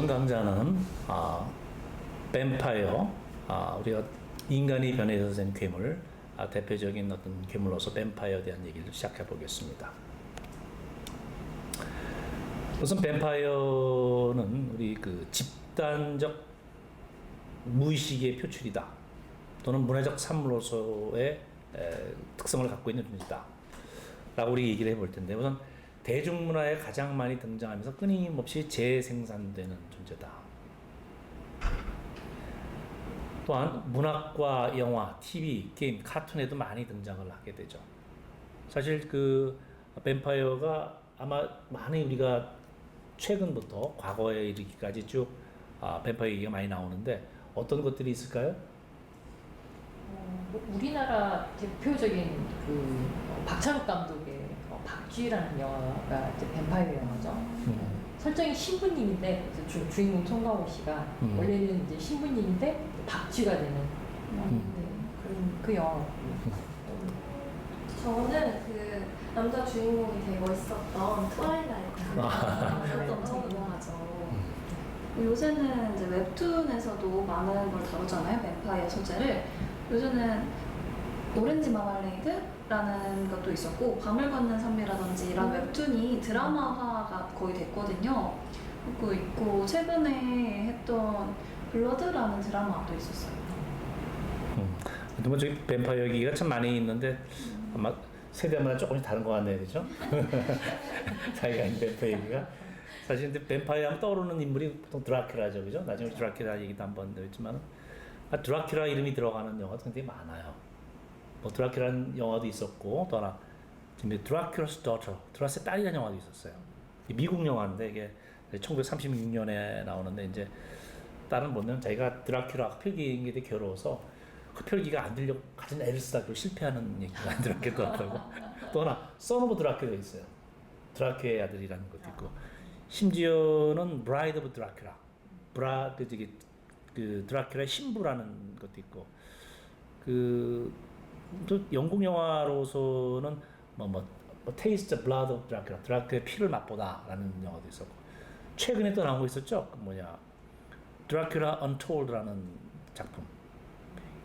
이번 강좌는 뱀파이어, 우리가 인간이 변해서 된 괴물, 대표적인 어떤 괴물로서 뱀파이어에 대한 얘기를 시작해 보겠습니다. 우선 뱀파이어는 우리 그 집단적 무의식의 표출이다, 또는 문화적 산물로서의 특성을 갖고 있는 존재다 라고 우리 얘기를 해볼 텐데, 우선 대중문화에 가장 많이 등장하면서 끊임없이 재생산되는 존재다. 또한 문학과 영화, TV, 게임, 카툰에도 많이 등장을 하게 되죠. 사실 그 뱀파이어가 아마 많이 우리가 최근부터 과거에 이르기까지 쭉 뱀파이어 얘기가 많이 나오는데, 어떤 것들이 있을까요? 우리나라 대표적인 그 박찬욱 감독의 박쥐라는 영화가 이제 뱀파이어 영화죠. 설정이 신부님인데 주인공 송강호 씨가 원래는 이제 신부님인데 박쥐가 되는 그런 그 영화. 저는 그 남자 주인공이 되게 멋있었던 트와일라이트. 그것도 엄청 유명하죠. 요새는 이제 웹툰에서도 많은 걸 다루잖아요, 뱀파이어 소재를. 요새는 오렌지 마말레이드라는 것도 있었고, 밤을 걷는 산미라든지 이런 웹툰이 드라마화가 거의 됐거든요. 그거 있고, 최근에 했던 블러드라는 드라마도 있었어요. 뭐 저기 뱀파이어 얘기가 참 많이 있는데 아마 세대마다 조금씩 다른 것 같네요, 그죠? 자기가 있는 뱀파이어 얘기가. 사실 근데 뱀파이어 하면 떠오르는 인물이 보통 드라큘라죠, 그죠? 나중에 드라큘라 얘기도 한번 했지만, 드라큘라 이름이 들어가는 영화도 굉장히 많아요. 뭐 드라큘라는 영화도 있었고, 또 하나 지금 드라큘라's Daughter, 드라큘라의 딸이라는 영화도 있었어요. 미국 영화인데 이게 1936년에 나오는데, 이제 딸은 뭐냐면 자기가 드라큘라 흡혈귀에 대해 괴로워서 흡혈귀가 안 들려 가진 애를 쓰다 그 실패하는 얘기가 들었겠더라고. 또 하나 선 오브 드라큘라 있어요. 드라큘라의 아들이라는 것도 있고, 심지어는 브라이드 오브 드라큘라, 그 드라큘라의 신부라는 것도 있고, 또 영국 영화로서는 테이스트 블라드 오브 드라큘라, 드라큘라의 피를 맛보다라는 영화도 있었고, 최근에 또 나온 거 있었죠. 드라큘라 언톨드라는 작품,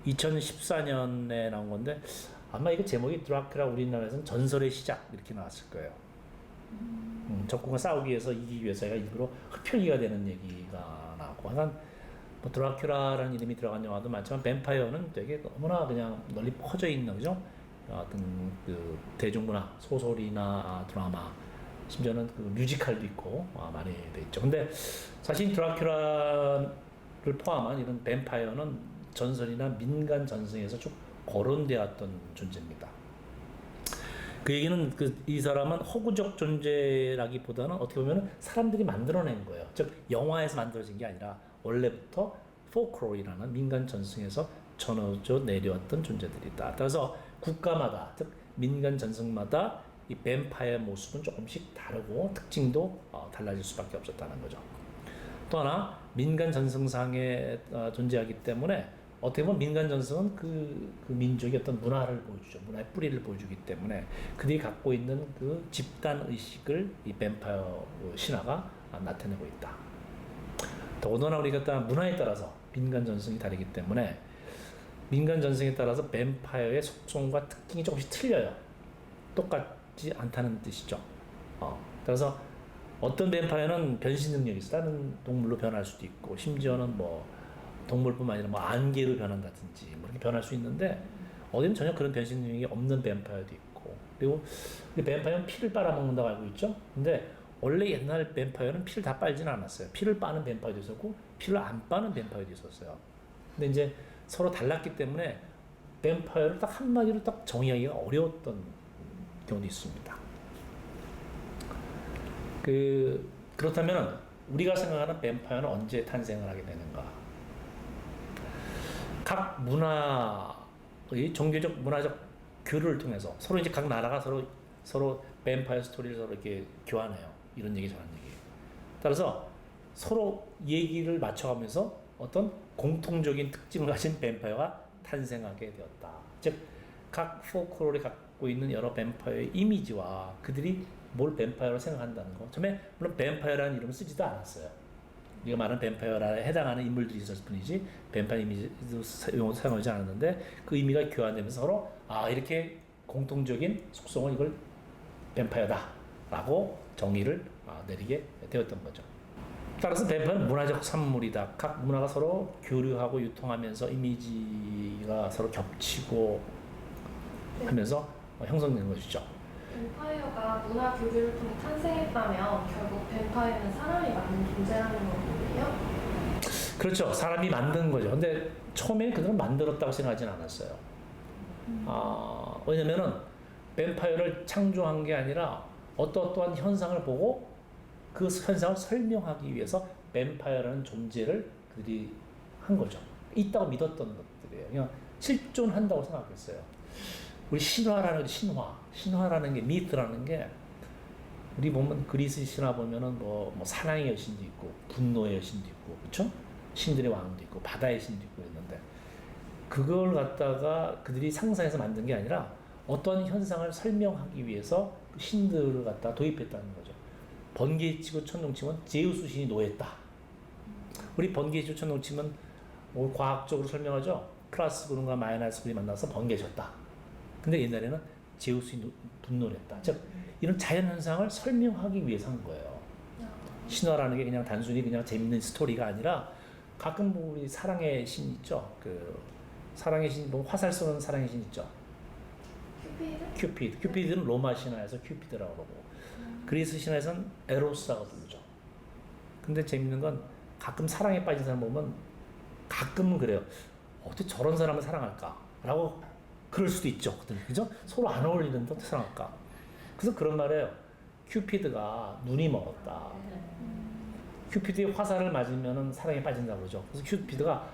2014년에 나온 건데, 아마 이거 제목이 드라큘라 우리나라에서는 전설의 시작 이렇게 나왔을 거예요. 적군과 싸우기 위해서, 이기기 위해서 일부러 흡혈귀가 되는 얘기가 나왔고, 뭐 드라큘라라는 이름이 들어간 영화도 많지만, 뱀파이어는 되게 너무나 그냥 널리 퍼져 있는, 그죠? 어떤 그 대중문화, 소설이나 드라마, 심지어는 그 뮤지컬도 있고 많이 돼 있죠. 근데 사실 드라큘라를 포함한 이런 뱀파이어는 전설이나 민간 전승에서 쭉 거론되었던 존재입니다. 그 얘기는 이 사람은 허구적 존재라기보다는 어떻게 보면 사람들이 만들어낸 거예요. 즉 영화에서 만들어진 게 아니라 원래부터 포크로이라는 민간 전승에서 전해져 내려왔던 존재들이다. 따라서 국가마다, 즉 민간 전승마다 이 뱀파이어 모습은 조금씩 다르고 특징도 달라질 수밖에 없었다는 거죠. 또 하나, 민간 전승상에 존재하기 때문에 어떻게 보면 민간 전승은 그 민족의 어떤 문화를 보여주죠. 문화의 뿌리를 보여주기 때문에 그들이 갖고 있는 그 집단 의식을 이 뱀파이어 신화가 나타내고 있다. 더군다나 우리가 문화에 따라서 민간 전승이 다르기 때문에 민간 전승에 따라서 뱀파이어의 속성과 특징이 조금씩 틀려요. 똑같지 않다는 뜻이죠. 그래서 어떤 뱀파이어는 변신 능력이 있어. 다른 동물로 변할 수도 있고, 심지어는 동물뿐만 아니라 안개로 변한다든지 이렇게 변할 수 있는데, 어디는 전혀 그런 변신 능력이 없는 뱀파이어도 있고, 그리고 뱀파이어는 피를 빨아먹는다고 알고 있죠. 근데 원래 옛날 뱀파이어는 피를 다 빨지는 않았어요. 피를 빠는 뱀파이어도 있었고, 피를 안 빠는 뱀파이어도 있었어요. 근데 이제 서로 달랐기 때문에 뱀파이어를 딱 한마디로 딱 정의하기가 어려웠던 경우도 있습니다. 그렇다면 우리가 생각하는 뱀파이어는 언제 탄생을 하게 되는가? 각 문화의 종교적 문화적 교류를 통해서 서로 이제 각 나라가 서로 뱀파이어 스토리를 서로 이렇게 교환해요. 이런 얘기 저런 얘기. 따라서 서로 얘기를 맞춰가면서 어떤 공통적인 특징을 가진 뱀파이어가 탄생하게 되었다. 즉 각 포크롤이 갖고 있는 여러 뱀파이어의 이미지와 그들이 뭘 뱀파이어로 생각한다는 거. 처음에 물론 뱀파이어라는 이름을 쓰지도 않았어요. 우리가 말하는 뱀파이어에 해당하는 인물들이 있었을 뿐이지 뱀파이어 이미지도 용어도 사용하지 않았는데 그 의미가 교환되면서 서로 이렇게 공통적인 속성은 이걸 뱀파이어다라고 정의를 내리게 되었던 거죠. 따라서 뱀파이어는 문화적 산물이다. 각 문화가 서로 교류하고 유통하면서 이미지가 서로 겹치고 하면서 형성된 것이죠. 뱀파이어가 문화 교류를 통해 탄생했다면 결국 뱀파이어는 사람이 만든 존재라는 거군요. 그렇죠. 사람이 만든 거죠. 근데 처음에 그들은 만들었다고 생각하지는 않았어요. 왜냐면은 뱀파이어를 창조한 게 아니라 어떠한 현상을 보고 그 현상을 설명하기 위해서 뱀파이어라는 존재를 그들이 한 거죠. 있다고 믿었던 것들이에요. 그냥 실존한다고 생각했어요. 우리 신화라는 게 신화라는 게 미트라는 게 우리 보면 그리스 신화 보면은 뭐 사랑의 여신도 있고 분노의 여신도 있고 그렇죠? 신들의 왕도 있고 바다의 신도 있고 있는데 그걸 갖다가 그들이 상상해서 만든 게 아니라 어떤 현상을 설명하기 위해서 그 신들을 갖다 도입했다는 거죠. 번개치고 천둥치면 제우스 신이 노했다. 우리 번개치고 천둥치면 뭐 과학적으로 설명하죠. 플러스 그룹과 마이너스 그룹이 만나서 번개쳤다. 근데 옛날에는 제우스이 분노를 했다. 즉 이런 자연현상을 설명하기 위해서 한 거예요. 신화라는 게 그냥 단순히 그냥 재밌는 스토리가 아니라 가끔 우리 사랑의 신 있죠. 그 사랑의 신, 뭐 화살 쏘는 사랑의 신 있죠. 큐피드는 로마 신화에서 큐피드라고 그러고 그리스 신화에서는 에로스라고 부르죠. 근데 재밌는 건 가끔 사랑에 빠진 사람 보면 가끔은 그래요. 어떻게 저런 사람을 사랑할까? 라고 그럴 수도 있죠. 그죠? 서로 안 어울리는데 어떻게 사랑할까? 그래서 그런 말이에요. 큐피드가 눈이 멀었다. 큐피드의 화살을 맞으면 사랑에 빠진다고 그러죠. 그래서 큐피드가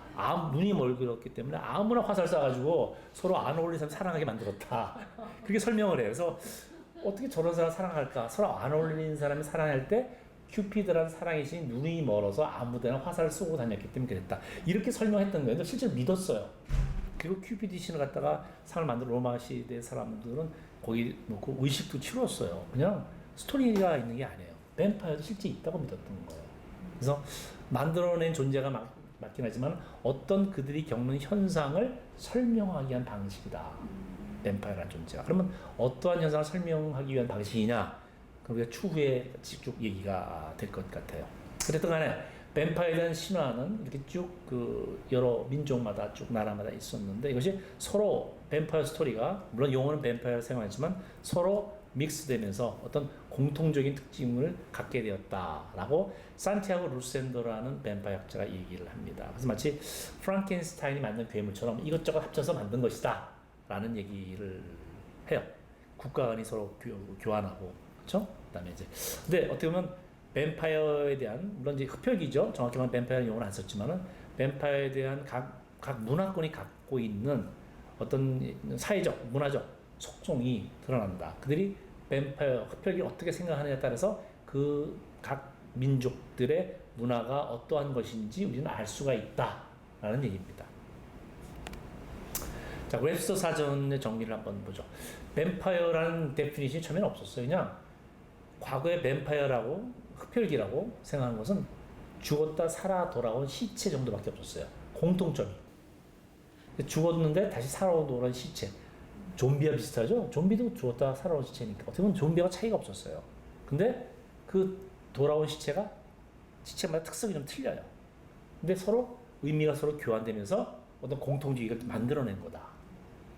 눈이 멀었기 때문에 아무나 화살 쏴가지고 서로 안 어울리는 사람 사랑하게 만들었다. 그렇게 설명을 해요. 그래서 어떻게 저런 사람 사랑할까? 서로 안 어울리는 사람이 사랑할 때 큐피드라는 사랑의 신이 눈이 멀어서 아무데나 화살을 쏘고 다녔기 때문에 그랬다. 이렇게 설명했던 거예요. 근데 실제로 믿었어요. 그리고 큐피드 신을 갖다가 상을 만든 로마 시대 사람들은 거기 놓고 의식도 치렀어요. 그냥 스토리가 있는 게 아니에요. 뱀파이어도 실제 있다고 믿었던 거예요. 그래서 만들어낸 존재가 맞긴 하지만 어떤 그들이 겪는 현상을 설명하기 위한 방식이다. 뱀파이어라는 존재가. 그러면 어떠한 현상을 설명하기 위한 방식이냐? 그럼 우리가 추후에 쭉 얘기가 될 것 같아요. 그랬던 간에 뱀파이어에 대한 신화는 이렇게 쭉 그 여러 민족마다 쭉 나라마다 있었는데 이것이 서로 뱀파이어 스토리가 물론 용어는 뱀파이어 사용하지만 서로 믹스되면서 어떤 공통적인 특징을 갖게 되었다라고 산티아고 루센도라는 뱀파이어 학자가 얘기를 합니다. 그래서 마치 프랑켄스타인이 만든 괴물처럼 이것저것 합쳐서 만든 것이다 라는 얘기를 해요. 국가 간이 서로 교환하고 그렇죠? 그다음에 이제 근데 어떻게 보면 뱀파이어에 대한 물론 이제 흡혈귀죠. 정확히 말하면 뱀파이어 용어는 안 썼지만은 뱀파이어에 대한 각 문화권이 갖고 있는 어떤 사회적 문화적 속성이 드러난다. 그들이 뱀파이어 흡혈귀를 어떻게 생각하느냐에 따라서 그 각 민족들의 문화가 어떠한 것인지 우리는 알 수가 있다라는 얘기입니다. 자, 웹스터 사전의 정리를 한번 보죠. 뱀파이어라는 데피니션이 처음에는 없었어요. 그냥 과거에 뱀파이어라고 흡혈귀라고 생각하는 것은 죽었다 살아 돌아온 시체 정도밖에 없었어요. 공통점이. 죽었는데 다시 살아 돌아온 시체. 좀비와 비슷하죠? 좀비도 죽었다 살아온 시체니까. 어떻게 보면 좀비와 차이가 없었어요. 근데 그 돌아온 시체마다 특성이 좀 틀려요. 근데 서로 의미가 서로 교환되면서 어떤 공통주의를 만들어낸 거다.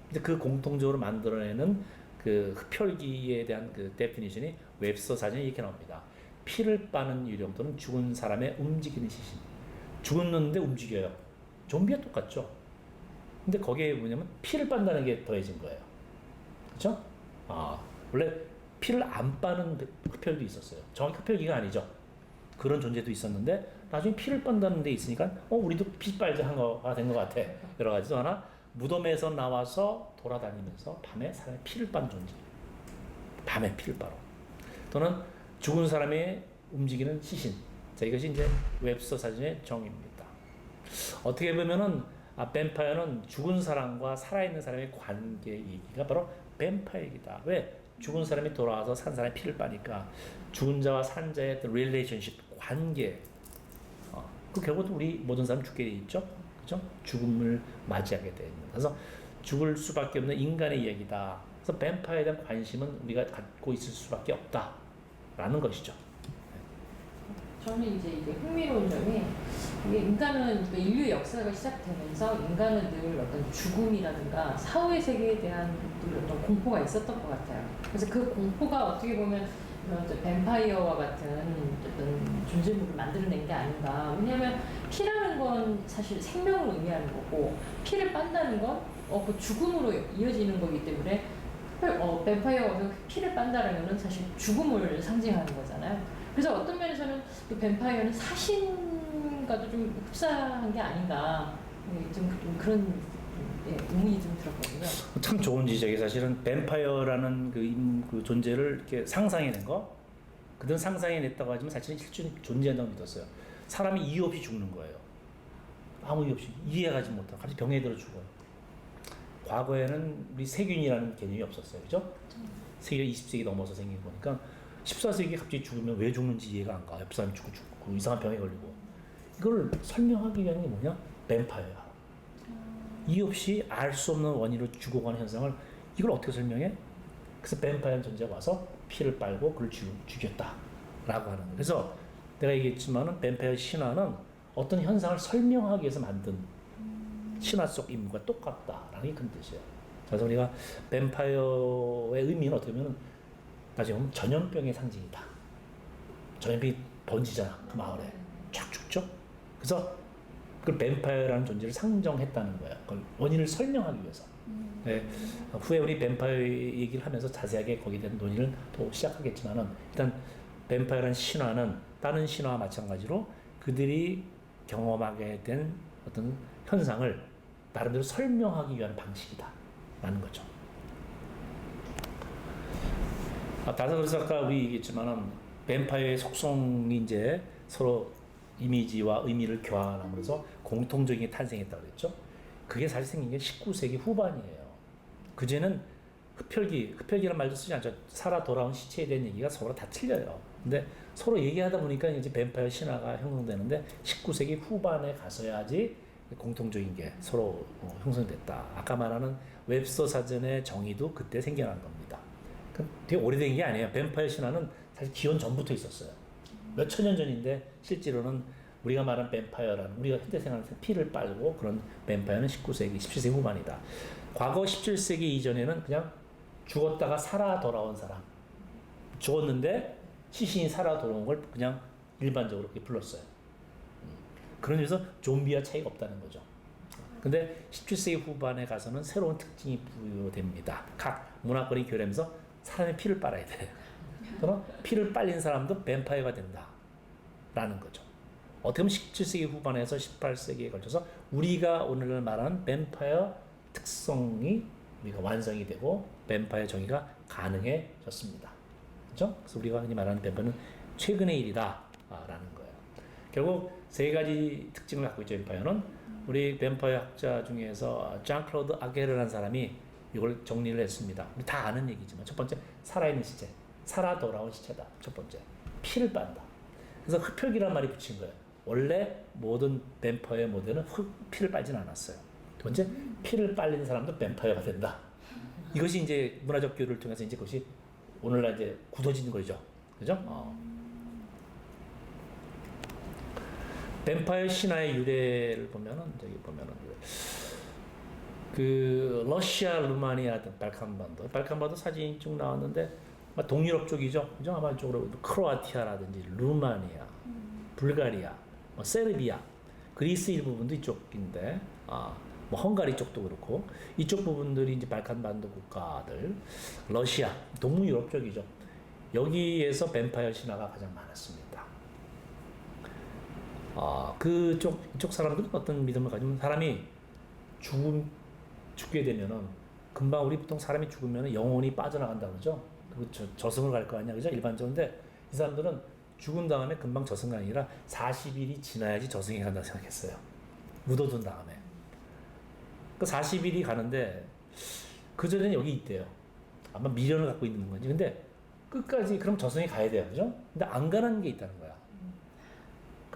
근데 그 공통적으로 만들어내는 그 흡혈귀에 대한 그 데피니션이 웹스터 사전에 이렇게 나옵니다. 피를 빠는 유령 또는 죽은 사람의 움직이는 시신. 죽었는데 움직여요. 좀비와 똑같죠. 근데 거기에 뭐냐면 피를 빤다는 게 더해진 거예요. 그렇죠? 원래 피를 안 빠는 흡혈도 있었어요. 정확히 흡혈귀가 아니죠. 그런 존재도 있었는데 나중에 피를 빤다는 데 있으니까 우리도 피 빨자 한 거가 된 것 같아. 여러 가지도 하나 무덤에서 나와서 돌아다니면서 밤에 사람의 피를 빤 존재. 밤에 피를 빨어. 또는 죽은 사람의 움직이는 시신. 자, 이것이 이제 웹스터 사전의 정의입니다. 어떻게 보면은 뱀파이어는 죽은 사람과 살아있는 사람의 관계 얘기가 바로 뱀파이어 얘기다. 왜? 죽은 사람이 돌아와서 산 사람의 피를 빠니까 죽은 자와 산 자의 어떤 릴레이션십, 관계, 그 결국 우리 모든 사람 죽게 돼 있죠. 그죠? 죽음을 맞이하게 돼 있는. 그래서 죽을 수밖에 없는 인간의 이야기다. 그래서 뱀파이어에 대한 관심은 우리가 갖고 있을 수밖에 없다라는 것이죠. 저는 이제 이게 흥미로운 점이 이게 인간은 그러니까 인류의 역사가 시작되면서 인간은 늘 어떤 죽음이라든가 사후의 세계에 대한 늘 어떤 공포가 있었던 것 같아요. 그래서 그 공포가 어떻게 보면 이런 이제 뱀파이어와 같은 어떤 존재물을 만들어낸 게 아닌가. 왜냐하면 피라는 건 사실 생명을 의미하는 거고 피를 빤다는 건 그 죽음으로 이어지는 거기 때문에 뱀파이어가 피를 빤다라면은 사실 죽음을 상징하는 거잖아요. 그래서 어떤 면에서는 또 뱀파이어는 사신과도 좀 흡사한 게 아닌가 좀 그런 의문이 좀 들었거든요. 참 좋은 지적이 사실은 뱀파이어라는 그 존재를 이렇게 상상해낸 거, 그들은 상상해냈다고 하지만 사실은 실제 존재한다고 믿었어요. 사람이 이유 없이 죽는 거예요. 아무 이유 없이 이해가지 못하고 갑자기 병에 들어 죽어요. 과거에는 우리 세균이라는 개념이 없었어요, 그죠? 세균이 20세기 넘어서 생긴 거니까 14세기에 갑자기 죽으면 왜 죽는지 이해가 안 가. 옆 사람이 죽고 이상한 병에 걸리고. 이걸 설명하기 위한 게 뭐냐? 뱀파이어야. 이유 없이 알 수 없는 원인으로 죽어가는 현상을 이걸 어떻게 설명해? 그래서 뱀파이어 존재가 와서 피를 빨고 그를 죽였다라고 하는 거예요. 그래서 내가 얘기했지만은 뱀파이어 신화는 어떤 현상을 설명하기 위해서 만든 신화 속 인물과 똑같다라는 게 큰 뜻이에요. 그래서 우리가 뱀파이어의 의미는 어떻게 보면 나중에 보면 전염병의 상징이다. 전염병이 번지잖아, 그 마을에. 쫙 죽죠? 그래서 그 뱀파이어라는 존재를 상정했다는 거야. 그걸 원인을 설명하기 위해서. 네. 후에 우리 뱀파이어 얘기를 하면서 자세하게 거기에 대한 논의를 또 시작하겠지만은 일단 뱀파이어라는 신화는 다른 신화와 마찬가지로 그들이 경험하게 된 어떤 현상을 나름대로 설명하기 위한 방식이다. 라는 거죠. 그래서 아까 우리 얘기했지만은 뱀파이어의 속성이 이제 서로 이미지와 의미를 교환하면서 공통적인 게 탄생했다고 그랬죠. 그게 사실 생긴 게 19세기 후반이에요. 그제는 흡혈귀란 말도 쓰지 않죠. 살아 돌아온 시체에 대한 얘기가 서로 다 틀려요. 근데 서로 얘기하다 보니까 이제 뱀파이어 신화가 형성되는데 19세기 후반에 가서야지 공통적인 게 서로 형성됐다. 아까 말하는 웹스터 사전의 정의도 그때 생겨난 겁니다. 되게 오래된 게 아니에요. 뱀파이어 신화는 사실 기원 전부터 있었어요. 몇 천 년 전인데 실제로는 우리가 말한 뱀파이어라는 우리가 현대 생활에서 피를 빨고 그런 뱀파이어는 19세기, 17세기 후반이다. 과거 17세기 이전에는 그냥 죽었다가 살아 돌아온 사람. 죽었는데 시신이 살아 돌아온 걸 그냥 일반적으로 그렇게 불렀어요. 그런 점에서 좀비와 차이가 없다는 거죠. 근데 17세기 후반에 가서는 새로운 특징이 부여됩니다. 각 문화권이 교류하면서 사람의 피를 빨아야 돼. 그러나 피를 빨린 사람도 뱀파이어가 된다. 라는 거죠. 어떻게 보면 17세기 후반에서 18세기에 걸쳐서 우리가 오늘날 말하는 뱀파이어 특성이 우리가 완성이 되고 뱀파이어 정의가 가능해졌습니다. 그렇죠? 그래서 우리가 흔히 말하는 뱀파이어는 최근의 일이다. 라는 거예요. 결국 세 가지 특징을 갖고 있죠. 뱀파이어는 우리 뱀파이어 학자 중에서 장 클로드 아게르라는 사람이 이걸 정리를 했습니다. 우리 다 아는 얘기지만 첫 번째 살아있는 시체, 살아 돌아온 시체다. 첫 번째 피를 빤다. 그래서 흡혈귀란 말이 붙인 거예요. 원래 모든 뱀파이어 모델은 피를 빨진 않았어요. 두 번째 피를 빨린 사람도 뱀파이어가 된다. 이것이 이제 문화적 교류를 통해서 이제 그것이 오늘날 이제 굳어진 거죠. 그죠? 뱀파이어 신화의 유래를 보면은 저기 보면은 그 러시아, 루마니아 등 발칸반도 사진이 쭉 나왔는데 동유럽 쪽이죠. 그죠? 아마 이쪽으로 크로아티아라든지 루마니아, 불가리아, 세르비아, 그리스 일부분도 이쪽인데 뭐 헝가리 쪽도 그렇고 이쪽 부분들이 이제 발칸반도 국가들, 러시아, 동유럽 쪽이죠. 여기에서 뱀파이어 신화가 가장 많았습니다. 이쪽 사람들은 어떤 믿음을 가지면 사람이 죽게 되면은 금방 우리 보통 사람이 죽으면 영혼이 빠져나간다고 그러죠. 저승을 갈 거 아니야, 그죠? 일반적으로. 근데 이 사람들은 죽은 다음에 금방 저승이 아니라 40일이 지나야지 저승에 간다고 생각했어요. 묻어둔 다음에. 그 40일이 가는데 그 전에는 여기 있대요. 아마 미련을 갖고 있는 건지. 근데 끝까지 그럼 저승에 가야 돼요, 그죠? 근데 안 가는 게 있다는 거야.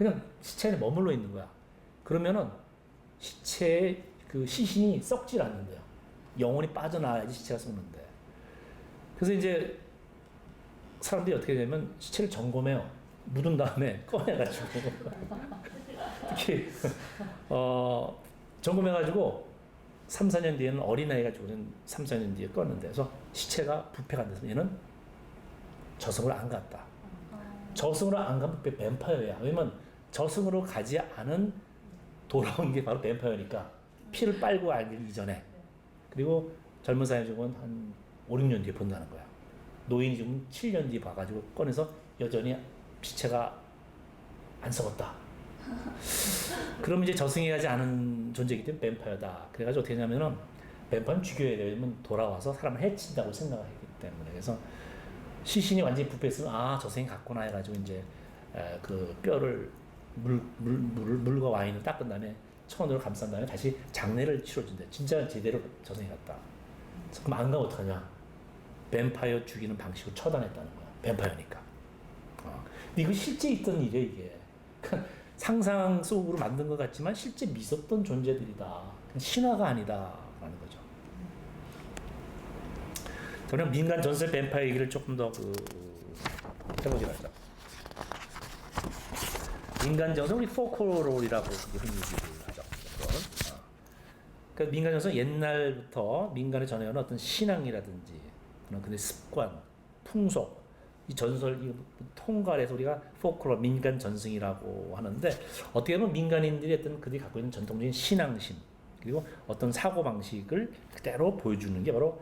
그냥 시체 안에 머물러 있는 거야. 그러면은 시체의 그 시신이 썩질 않는데요. 영혼이 빠져나와야지 시체가 썩는데. 그래서 이제 사람들이 어떻게 되냐면 시체를 점검해요. 묻은 다음에 꺼내가지고 특히 점검해가지고 3, 4년 뒤에는 어린아이가 죽은 3, 4년 뒤에 껐는데 그래서 시체가 부패가 안 돼서 얘는 저승으로 안 갔다. 저승으로 안 가면 뱀파이어야. 왜냐면 저승으로 가지 않은 돌아온 게 바로 뱀파이어니까 피를 빨고 알기 이전에. 그리고 젊은 사람이 죽으면 한 5, 6년 뒤에 본다는 거야. 노인이 죽으면 7년 뒤에 봐가지고 꺼내서 여전히 시체가 안 썩었다. 그럼 이제 저승에 가지 않은 존재이기 때문에 뱀파이어다. 그래가지고 어떻게 하냐면은 뱀파이어는 죽여야 돼요. 왜냐면 돌아와서 사람을 해친다고 생각하기 때문에. 그래서 시신이 완전히 부패했으면 아 저승에 갔구나 해가지고 이제 그 뼈를 물과 와인을 닦은 다음에 천으로 감싼 다음에 다시 장례를 치러준대. 진짜 제대로 저승에 갔다. 그럼 안 가면 어떡하냐? 뱀파이어 죽이는 방식을 처단했다는 거야. 뱀파이어니까. 근데 이거 실제 있던 일이야 이게. 상상 속으로 만든 것 같지만 실제 있었던 존재들이다. 신화가 아니다라는 거죠. 저는 민간 전설 뱀파이어 얘기를 조금 더 해보기로 하죠. 민간 전설 우리 포크롤이라고 흔히 얘기를 하죠. 그러니까 민간 전설 옛날부터 민간에 전해오는 어떤 신앙이라든지 그런 근데 습관, 풍속 이 전설 이 통괄해서 우리가 포크롤 민간 전승이라고 하는데 어떻게 보면 민간인들이 어떤 그들이 갖고 있는 전통적인 신앙심 그리고 어떤 사고 방식을 그대로 보여주는 게 바로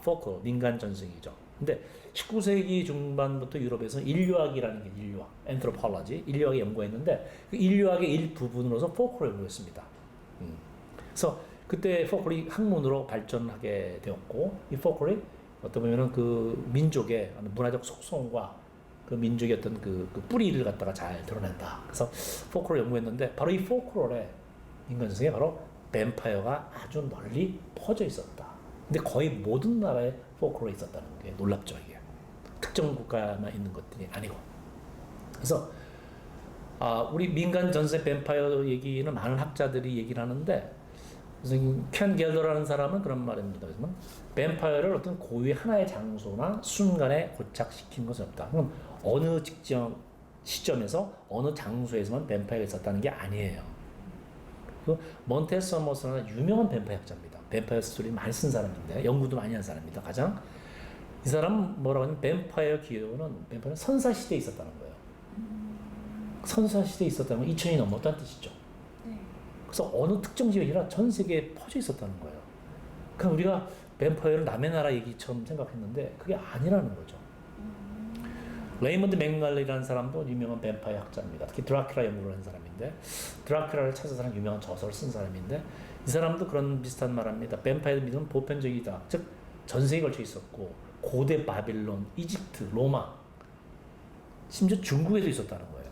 포크롤 민간 전승이죠. 근데 19세기 중반부터 유럽에서 인류학이라는 게 인류학, anthropology, 인류학을 연구했는데 그 인류학의 일부분으로서 포크롤을 연구했습니다. 그래서 그때 포크롤이 학문으로 발전하게 되었고 이 포크롤이 어떤 보면은 그 민족의 문화적 속성과 그 민족의 어떤 그 뿌리를 갖다가 잘 드러낸다. 그래서 포크롤을 연구했는데 바로 이 포크롤의 인간성에 바로 뱀파이어가 아주 널리 퍼져 있었다. 근데 거의 모든 나라에 포크롤이 있었다는 게 놀랍죠 이게. 특정 국가만 있는 것들이 아니고. 그래서 우리 민간 전세 뱀파이어 얘기는 많은 학자들이 얘기를 하는데 켄 갤러라는 사람은 그런 말입니다. 뱀파이어를 어떤 고유의 하나의 장소나 순간에 고착시킨 것은 없다. 그럼 어느 특정 시점에서 어느 장소에서만 뱀파이어가 있었다는 게 아니에요. 그 몬테서머스라는 유명한 뱀파이어 학자입니다. 뱀파이어 스토리 많이 쓴 사람인데 연구도 많이 한 사람입니다. 가장 이 사람 뭐라고 하냐면 뱀파이어 뱀파이어는 선사 시대에 있었다는 거예요. 선사 시대에 있었다는 건 2000년이 넘었다는 뜻이죠. 그래서 어느 특정 지역이 아니라 전 세계에 퍼져 있었다는 거예요. 그럼 우리가 뱀파이어를 남의 나라 얘기처럼 생각했는데 그게 아니라는 거죠. 레이먼드 맥날리라는 사람도 유명한 뱀파이어 학자입니다. 특히 드라큘라 연구를 한 사람인데 드라큘라를 찾아서 한 유명한 저서를 쓴 사람인데 이 사람도 그런 비슷한 말을 합니다. 뱀파이어 믿음은 보편적이다. 즉 전 세계에 걸쳐 있었고 고대 바빌론, 이집트, 로마 심지어 중국에도 있었다는 거예요.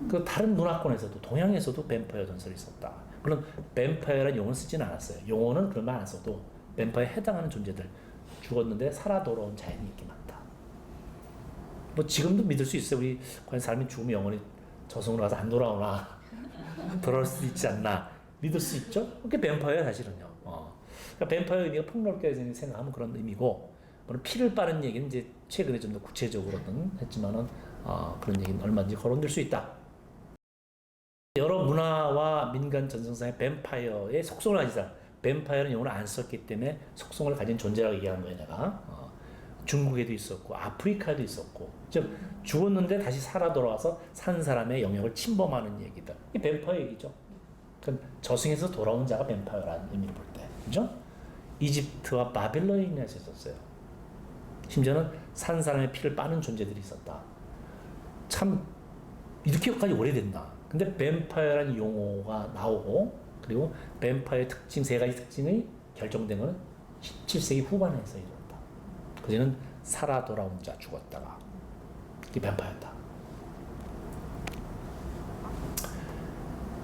그 다른 문화권에서도 동양에서도 뱀파이어 전설이 있었다. 물론 뱀파이어라는 용어를 쓰지는 않았어요. 용어는 그런 말 안 써도 뱀파이어에 해당하는 존재들 죽었는데 살아 돌아온 자연이 있긴 많다. 뭐 지금도 믿을 수 있어요. 우리 과연 사람이 죽으면 영원히 저승으로 가서 안 돌아오나 돌아올 수 있지 않나 믿을 수 있죠. 그게 뱀파이어야 사실은요. 그러니까 뱀파이어 의미가 폭넓게 생각하면 그런 의미고 물론 피를 빠는 얘기는 이제 최근에 좀 더 구체적으로는 했지만은 그런 얘기는 얼마든지 거론될 수 있다. 여러 문화와 민간 전승사의 뱀파이어의 속성을 가지자. 뱀파이어는 용어를 안 썼기 때문에 속성을 가진 존재라고 얘기한 거예요, 내가. 중국에도 있었고, 아프리카에도 있었고, 즉, 죽었는데 다시 살아 돌아와서 산 사람의 영역을 침범하는 얘기다. 이게 뱀파이어 얘기죠. 그러니까 저승에서 돌아온 자가 뱀파이어라는 의미를 볼 때. 그죠? 이집트와 바빌로니아에서 있었어요. 심지어는 산 사람의 피를 빠는 존재들이 있었다. 참 이렇게까지 오래됐나. 근데 뱀파이어라는 용어가 나오고 그리고 뱀파이어의 특징 세 가지 특징이 결정된 것은 17세기 후반에서 이루어졌다. 그전에는 살아 돌아온 자 죽었다가 이게 뱀파이어다.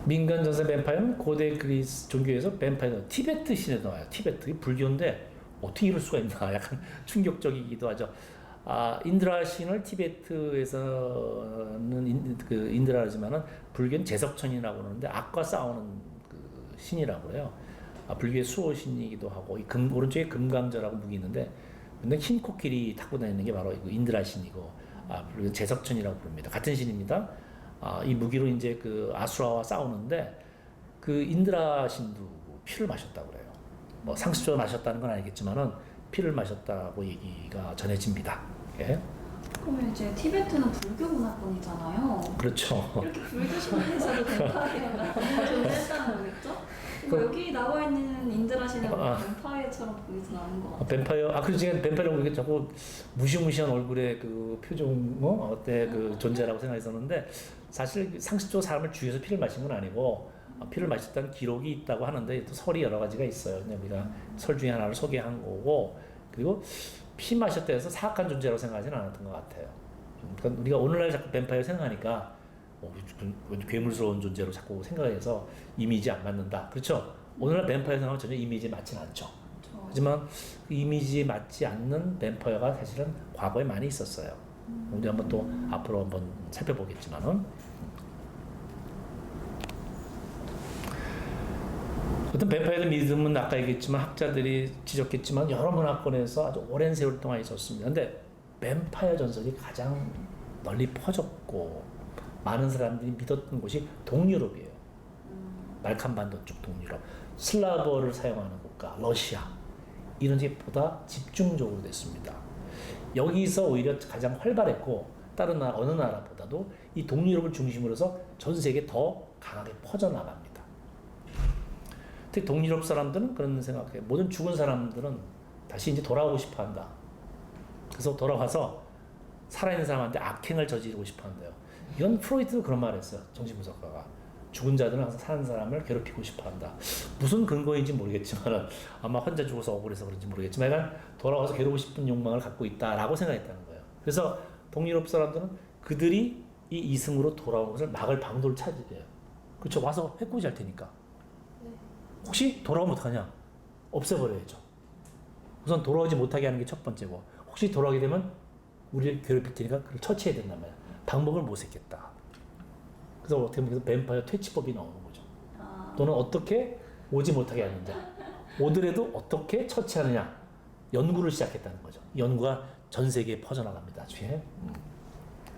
민간 전세 뱀파이어는 고대 그리스 종교에서 뱀파이어 티베트 신에 나와요. 티베트 불교인데 어떻게 이럴 수가 있나 약간 충격적이기도 하죠. 인드라 신을 티베트에서는 그 인드라지만은 불교는 제석천이라고 그러는데 악과 싸우는 그 신이라고 그래요. 불교의 수호신이기도 하고 오른쪽에 금강저라고 무기 있는데 근데 흰 코끼리 타고 다니는 게 바로 그 인드라 신이고 불교 제석천이라고 부릅니다. 같은 신입니다. 이 무기로 이제 그 아수라와 싸우는데 그 인드라 신도 피를 마셨다고 그래요. 뭐 상습적으로 마셨다는 건 아니겠지만은 피를 마셨다고 얘기가 전해집니다. 예? 그러면 이제 티베트는 불교 문화권이잖아요. 그렇죠. 이렇게 불교 신에서도 뱀파이어가 존재했다는 거겠죠? 뭐 여기 나와 있는 인드라신은 뱀파이어처럼 보이진 않은 것 같아요. 뱀파이어, 그렇지. 뱀파이어라고 이게 자꾸 무시무시한 얼굴의 그 표정, 어때 그 존재라고 생각했었는데 사실 상식적으로 사람을 죽여서 피를 마신 건 아니고 피를 마셨다는 기록이 있다고 하는데 또 설이 여러 가지가 있어요. 그냥 우리가 설 중에 하나를 소개한 거고 그리고 피 마셨다 해서 사악한 존재라고 생각하지는 않았던 것 같아요. 그러니까 우리가 오늘날 자꾸 뱀파이어 생각하니까 괴물스러운 존재로 자꾸 생각해서 이미지 안 맞는다. 그렇죠? 오늘날 뱀파이어 생각하면 전혀 이미지에 맞지는 않죠. 하지만 그 이미지에 맞지 않는 뱀파이어가 사실은 과거에 많이 있었어요. 우리 한번 또 앞으로 한번 살펴보겠지만은 어떤 뱀파이어 믿음은 아까 얘기했지만 학자들이 지적했지만 여러 문화권에서 아주 오랜 세월 동안 있었습니다. 근데 뱀파이어 전설이 가장 널리 퍼졌고 많은 사람들이 믿었던 곳이 동유럽이에요. 발칸반도 쪽 동유럽, 슬라브어를 사용하는 국가, 러시아 이런 데보다 집중적으로 됐습니다. 여기서 오히려 가장 활발했고 다른 나라 어느 나라보다도 이 동유럽을 중심으로 해서 전 세계에 더 강하게 퍼져나갑니다. 특히 동유럽 사람들은 그런 생각해요. 모든 죽은 사람들은 다시 이제 돌아오고 싶어 한다. 그래서 돌아와서 살아있는 사람한테 악행을 저지르고 싶어 한대요. 이건 프로이트도 그런 말을 했어요. 정신분석가가. 죽은 자들은 항상 사는 사람을 괴롭히고 싶어 한다. 무슨 근거인지 모르겠지만 아마 혼자 죽어서 억울해서 그런지 모르겠지만 약간 돌아와서 괴롭히고 싶은 욕망을 갖고 있다라고 생각했다는 거예요. 그래서 동유럽 사람들은 그들이 이 이승으로 돌아온 것을 막을 방도를 찾으래요. 그렇죠. 와서 해코지 할 테니까. 혹시 돌아오면 어떡하냐? 없애버려야죠. 우선 돌아오지 못하게 하는 게 첫 번째고 혹시 돌아오게 되면 우리를 괴롭힐 테니까 그걸 처치해야 된단 말이야. 방법을 모색했다. 그래서 어떻게 보면 뱀파이어 퇴치법이 나오는 거죠. 또는 어떻게 오지 못하게 하느냐. 오더라도 어떻게 처치하느냐. 연구를 시작했다는 거죠. 연구가 전 세계에 퍼져나갑니다. 나중에.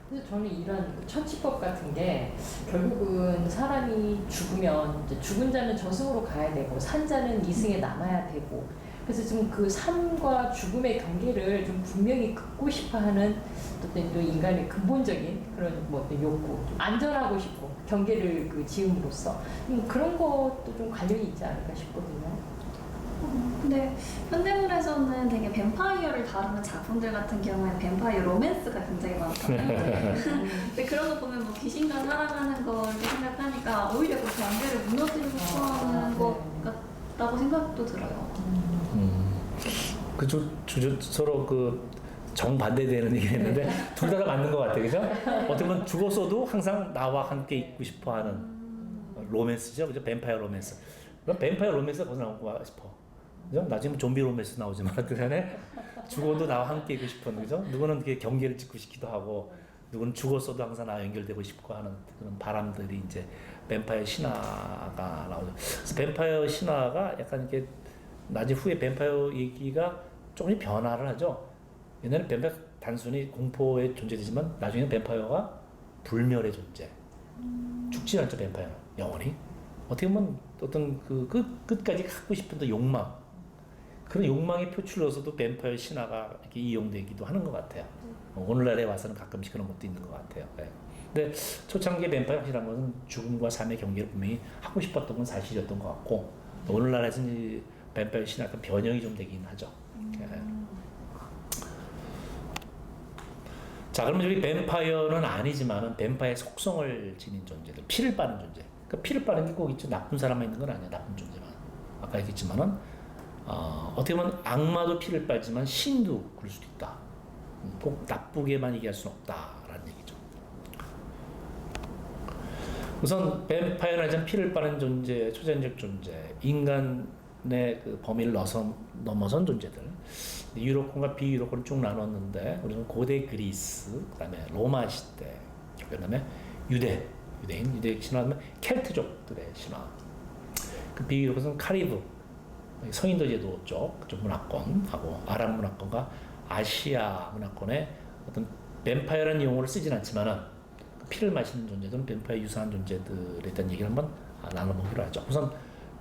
그래서 저는 이런 처치법 같은 게 결국은 사람이 죽으면 이제 죽은 자는 저승으로 가야 되고 산 자는 이승에 남아야 되고 그래서 좀 그 삶과 죽음의 경계를 좀 분명히 긋고 싶어하는 어떤 또 인간의 근본적인 그런 뭐 어떤 욕구, 안전하고 싶고 경계를 그 지음으로써 그런 것도 좀 관련이 있지 않을까 싶거든요. 근데 현대물에서는 되게 뱀파이어를 다루는 작품들 같은 경우에는 뱀파이어 로맨스가 굉장히 많잖아요. 근데 그런 거 보면 뭐 귀신과 살아가는 걸 생각하니까 오히려 그 관계를 무너뜨리고 싶어하는 것 같다고 생각도 들어요. 서로 그 정반대되는 얘기 했는데 둘 다 맞는 것 같아요. 그죠? 어떻게 보면 죽었어도 항상 나와 함께 있고 싶어 하는 로맨스죠. 그죠? 뱀파이어 로맨스. 그럼 뱀파이어 로맨스가 거기서 나올까 싶어. 그죠? 나중에 좀비 로맨스 나오지만 그 전에 죽어도 나와 함께 있고 싶은 그죠? 누구는 그게 경계를 짓고 싶기도 하고 누구는 죽었어도 항상 나와 연결되고 싶고 하는 그런 바람들이 이제 뱀파이어 신화가 나오죠. 그래서 뱀파이어 신화가 약간 이렇게 나중에 후에 뱀파이어 얘기가 조금 변화를 하죠. 옛날에 뱀파이어 단순히 공포의 존재이지만 나중에는 뱀파이어가 불멸의 존재. 죽지 않죠 뱀파이어는 영원히. 어떻게 보면 어떤 그 끝까지 갖고 싶은 또 욕망 그런 욕망의 표출로서도 뱀파이어 신화가 이렇게 이용되기도 하는 것 같아요. 오늘날에 와서는 가끔씩 그런 것도 있는 것 같아요. 네. 근데 초창기의 뱀파이어 신화라는 것은 죽음과 삶의 경계를 분명히 하고 싶었던 건 사실이었던 것 같고 오늘날에서는 뱀파이어 신화 약간 변형이 좀 되긴 하죠. 네. 자, 그러면 여기 뱀파이어는 아니지만은 뱀파이어의 속성을 지닌 존재들, 피를 빠는 존재. 그러니까 피를 빠는 게 꼭 있죠. 나쁜 사람만 있는 건 아니야. 나쁜 존재만. 아까 얘기했지만은 어떻게 보면 악마도 피를 빨지만 신도 그럴 수도 있다. 꼭 나쁘게만 얘기할 수는 없다라는 얘기죠. 우선 뱀파이어는 하여튼 피를 빠는 존재, 초자연적 존재, 인간 그 범위를 넘어선 존재들. 유로권과 비유로권을 쭉 나눴는데 우리는 고대 그리스, 그다음에 로마 시대, 그다음에 유대인 신화, 그다음에 켈트족들의 신화. 그 비유로권은 카리브, 서인도 제도 쪽 문화권하고 아랍 문화권과 아시아 문화권의 어떤 뱀파이어라는 용어를 쓰진 않지만은 피를 마시는 존재들은 뱀파이어 유사한 존재들에 대한 얘기를 한번 나눠보기로 하죠. 우선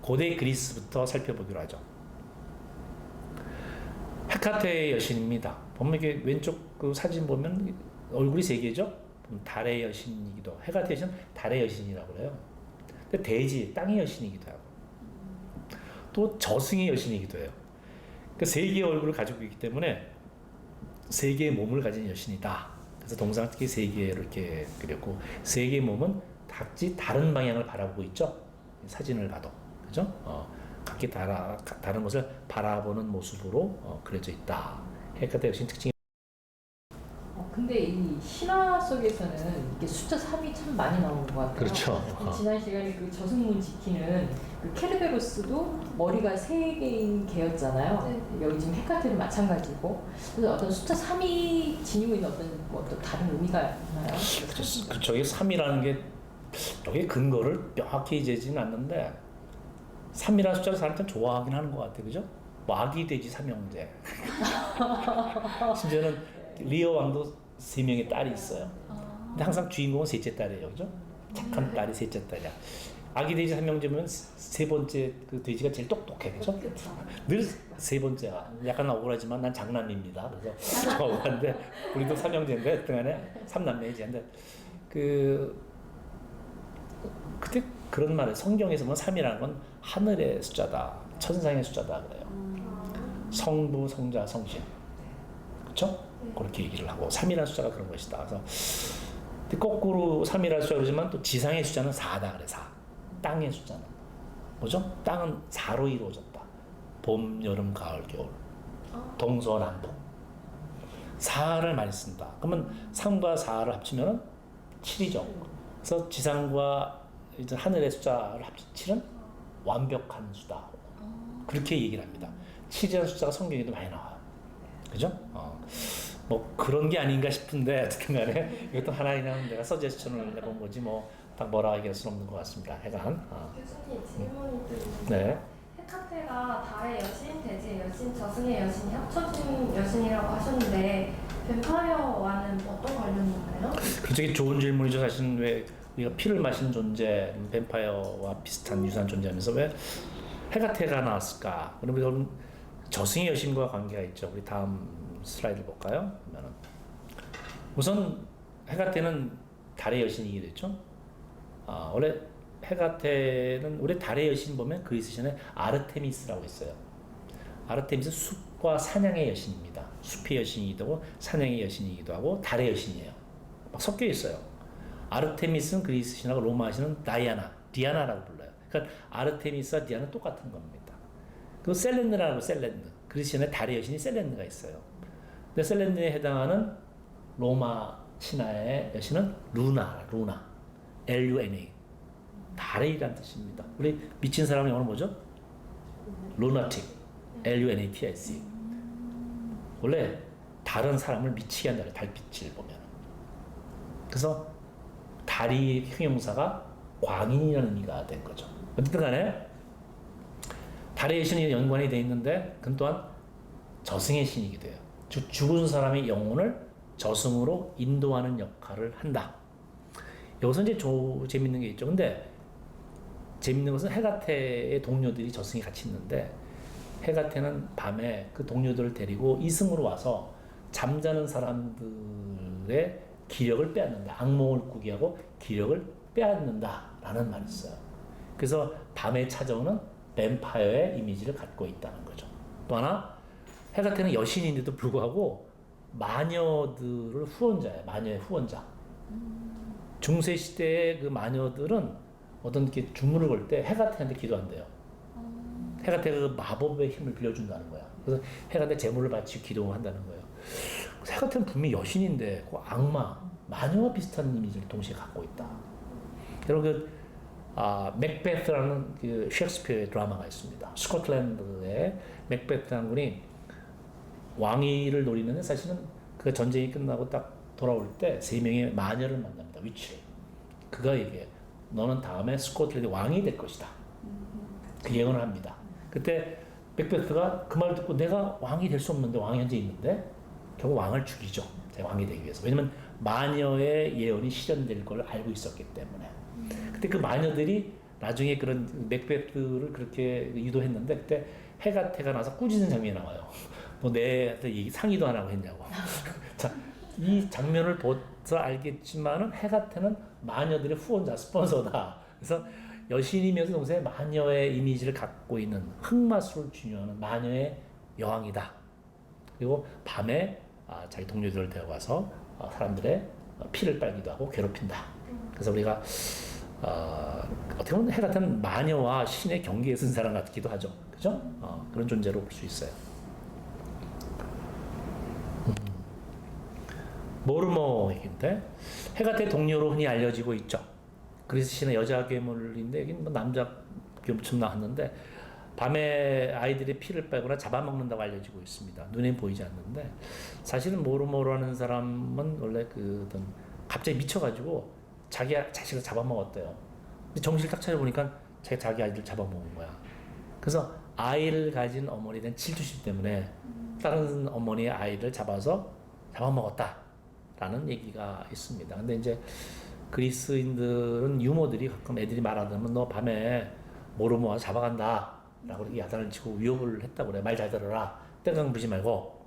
고대 그리스부터 살펴보기로 하죠. 헤카테의 여신입니다. 보면 이게 왼쪽 그 사진 보면 얼굴이 세 개죠. 달의 여신이기도 하고, 헤카테 여신은 달의 여신이라고 그래요. 근데 대지, 땅의 여신이기도 하고, 또 저승의 여신이기도 해요. 그 세 개의 얼굴을 가지고 있기 때문에 세 개의 몸을 가진 여신이다. 그래서 동상을 특히 세 개를 이렇게 그렸고, 세 개의 몸은 각지 다른 방향을 바라보고 있죠. 사진을 봐도, 그죠? 각기 다른 것을 바라보는 모습으로 그려져 있다. 헤카테 여신 특징이. 근데 이 신화 속에서는 이게 숫자 3이 참 많이 나오는 것 같아요. 그렇죠. 지난 시간에 그 저승문 지키는 그 케르베로스도 머리가 3개인 개였잖아요. 네. 여기 지금 헤카테는 마찬가지고. 그래서 어떤 숫자 3이 지니고 있는 어떤 다른 의미가 있나요? 그렇죠. 이 3이라는 게 여기 근거를 명확히 재지는 않는데 3이라는 숫자를 사람들은 좋아하긴 하는 것 같아요. 그죠? 뭐 아기 돼지 삼형제. 심지어는 리어 왕도 3명의 딸이 있어요. 근데 항상 주인공은 셋째 딸이에요. 그죠? 착한 딸이 셋째 딸이야. 아기 돼지 삼형제면 세 번째 그 돼지가 제일 똑똑해. 그죠? 늘 세 번째가. 약간 억울하지만 난 장남입니다. 그래서 억울한데 우리도 삼형제인데 하여튼간에 삼남매지. 근데 그때 그런 말을 성경에서 보면 3이라는 건 하늘의 숫자다, 천상의 숫자다 그래요. 성부, 성자, 성신, 그렇죠? 그렇게 얘기를 하고 3이라는 숫자가 그런 것이다. 그래서 거꾸로 3이라는 숫자 그러지만 또 지상의 숫자는 4다 그래. 4. 땅의 숫자는 뭐죠? 땅은 4로 이루어졌다. 봄, 여름, 가을, 겨울, 동서남북. 4를 많이 쓴다. 그러면 3과 4를 합치면 7이죠. 그래서 지상과 이제 하늘의 숫자를 합친 7은 완벽한 수다. 그렇게 얘기를 합니다. 7이라는 숫자가 성경에도 많이 나와요. 그죠? 뭐 그런 게 아닌가 싶은데 어쨌든 간에 이것도 하나의 내가 서제스천을 해본 거지 뭐 딱 뭐라 얘기할 수는 없는 것 같습니다. 해간. 교수님 질문이 또 있는데 네. 헤카테가 달의 여신, 대지의 여신, 저승의 여신이 합쳐진 여신이라고 하셨는데 뱀파이어와는 어떤 관련이 있나요? 그렇죠. 이게 좋은 질문이죠. 사실은 왜 우리가 피를 마시는 존재, 뱀파이어와 비슷한 유사한 존재하면서 왜 헤카테가 나왔을까? 그럼 우리가 저승의 여신과 관계가 있죠. 우리 다음 슬라이드 볼까요? 그러면은 우선 헤카테는 달의 여신이게 됐죠. 원래 헤카테는 우리 달의 여신 보면 그리스 신에 아르테미스라고 있어요. 아르테미스 숲과 사냥의 여신입니다. 숲의 여신이기도 하고 사냥의 여신이기도 하고 달의 여신이에요. 막 섞여 있어요. 아르테미스는 그리스 신하고 로마 신은 디아나라고 불러요. 그러니까 아르테미스와 디아나는 똑같은 겁니다. 그 셀렌느라고 셀렌느. 그리스 신의 달의 여신이 셀렌느가 있어요. 근데 셀렌느에 해당하는 로마 신화의 여신은 루나. Luna. 달의이란 뜻입니다. 우리 미친 사람의 영어는 뭐죠? lunatic. Lunatic. 원래 다른 사람을 미치게 한다. 달빛을 보면. 그래서 달이 형용사가 광인이라는 의미가 된 거죠. 어쨌든 간에 달의 신이 연관이 되어 있는데 그건 또한 저승의 신이기도 해요. 즉 죽은 사람의 영혼을 저승으로 인도하는 역할을 한다. 여기서 이제 재밌는 게 있죠. 근데 재밌는 것은 헤카테의 동료들이 저승에 같이 있는데 헤카테는 밤에 그 동료들을 데리고 이승으로 와서 잠자는 사람들의 기력을 빼앗는다. 악몽을 꾸게 하고 기력을 빼앗는다라는 말이 있어요. 그래서 밤에 찾아오는 뱀파이어의 이미지를 갖고 있다는 거죠. 또 하나 헤카테는 여신인데도 불구하고 마녀들을 후원자예요. 마녀의 후원자. 중세 시대의 그 마녀들은 어떤 이렇게 주문을 걸 때 헤카테한테 기도한대요. 헤카테가 그 마법의 힘을 빌려준다는 거야. 그래서 헤카테 제물을 바치고 기도한다는 거예요. 헤카테는 분명히 여신인데 그 악마, 마녀와 비슷한 이미지를 동시에 갖고 있다. 여러분 맥베스라는 그 셰익스피어의 드라마가 있습니다. 스코틀랜드의 맥베스라는 분이 왕위를 노리는데 사실은 그 전쟁이 끝나고 딱 돌아올 때 세 명의 마녀를 만납니다. 위치를. 그가 얘기해. 너는 다음에 스코틀랜드 왕이 될 것이다. 그 예언을 합니다. 그때 맥베스가 그 말 듣고 내가 왕이 될 수 없는데 왕이 현재 있는데 결국 왕을 죽이죠. 제 왕이 되기 위해서. 왜냐면 마녀의 예언이 실현될 걸 알고 있었기 때문에. 그때 그 마녀들이 나중에 그런 맥베스를 그렇게 유도했는데 그때 해가 나서 꾸짖는 장면이 나와요. 뭐 내한테 상의도 안 하고 했냐고. 자, 이 장면을 보서 알겠지만은 해가테는 마녀들의 후원자, 스폰서다. 그래서 여신이면서 동시에 마녀의 이미지를 갖고 있는 흑마술을 중요하는 마녀의 여왕이다. 그리고 밤에 자기 동료들을 데려가서 사람들의 피를 빨기도 하고 괴롭힌다. 그래서 우리가 어떻게 보면 해가테는 마녀와 신의 경계에 쓴 사람 같기도 하죠. 그죠? 그런 존재로 볼 수 있어요. 모르모 얘기인데 해가테 동료로 흔히 알려지고 있죠. 그리스 신의 여자 괴물인데 여기는 뭐 남자 괴물처럼 나왔는데 밤에 아이들의 피를 빨거나 잡아먹는다고 알려지고 있습니다. 눈에 보이지 않는데 사실은 모르모라는 사람은 원래 그 어떤 갑자기 미쳐가지고 자기 자식을 잡아먹었대요. 근데 정신을 딱 차려보니까 자기 아이들 잡아먹은 거야. 그래서 아이를 가진 어머니에 대한 질투심 때문에 다른 어머니의 아이를 잡아먹었다. 라는 얘기가 있습니다. 근데 이제 그리스인들은 유머들이 가끔 애들이 말하자면 너 밤에 모르모와 잡아간다 라고 이렇게 야단을 치고 위협을 했다고 그래. 말 잘 들어라. 땡강 부지 말고.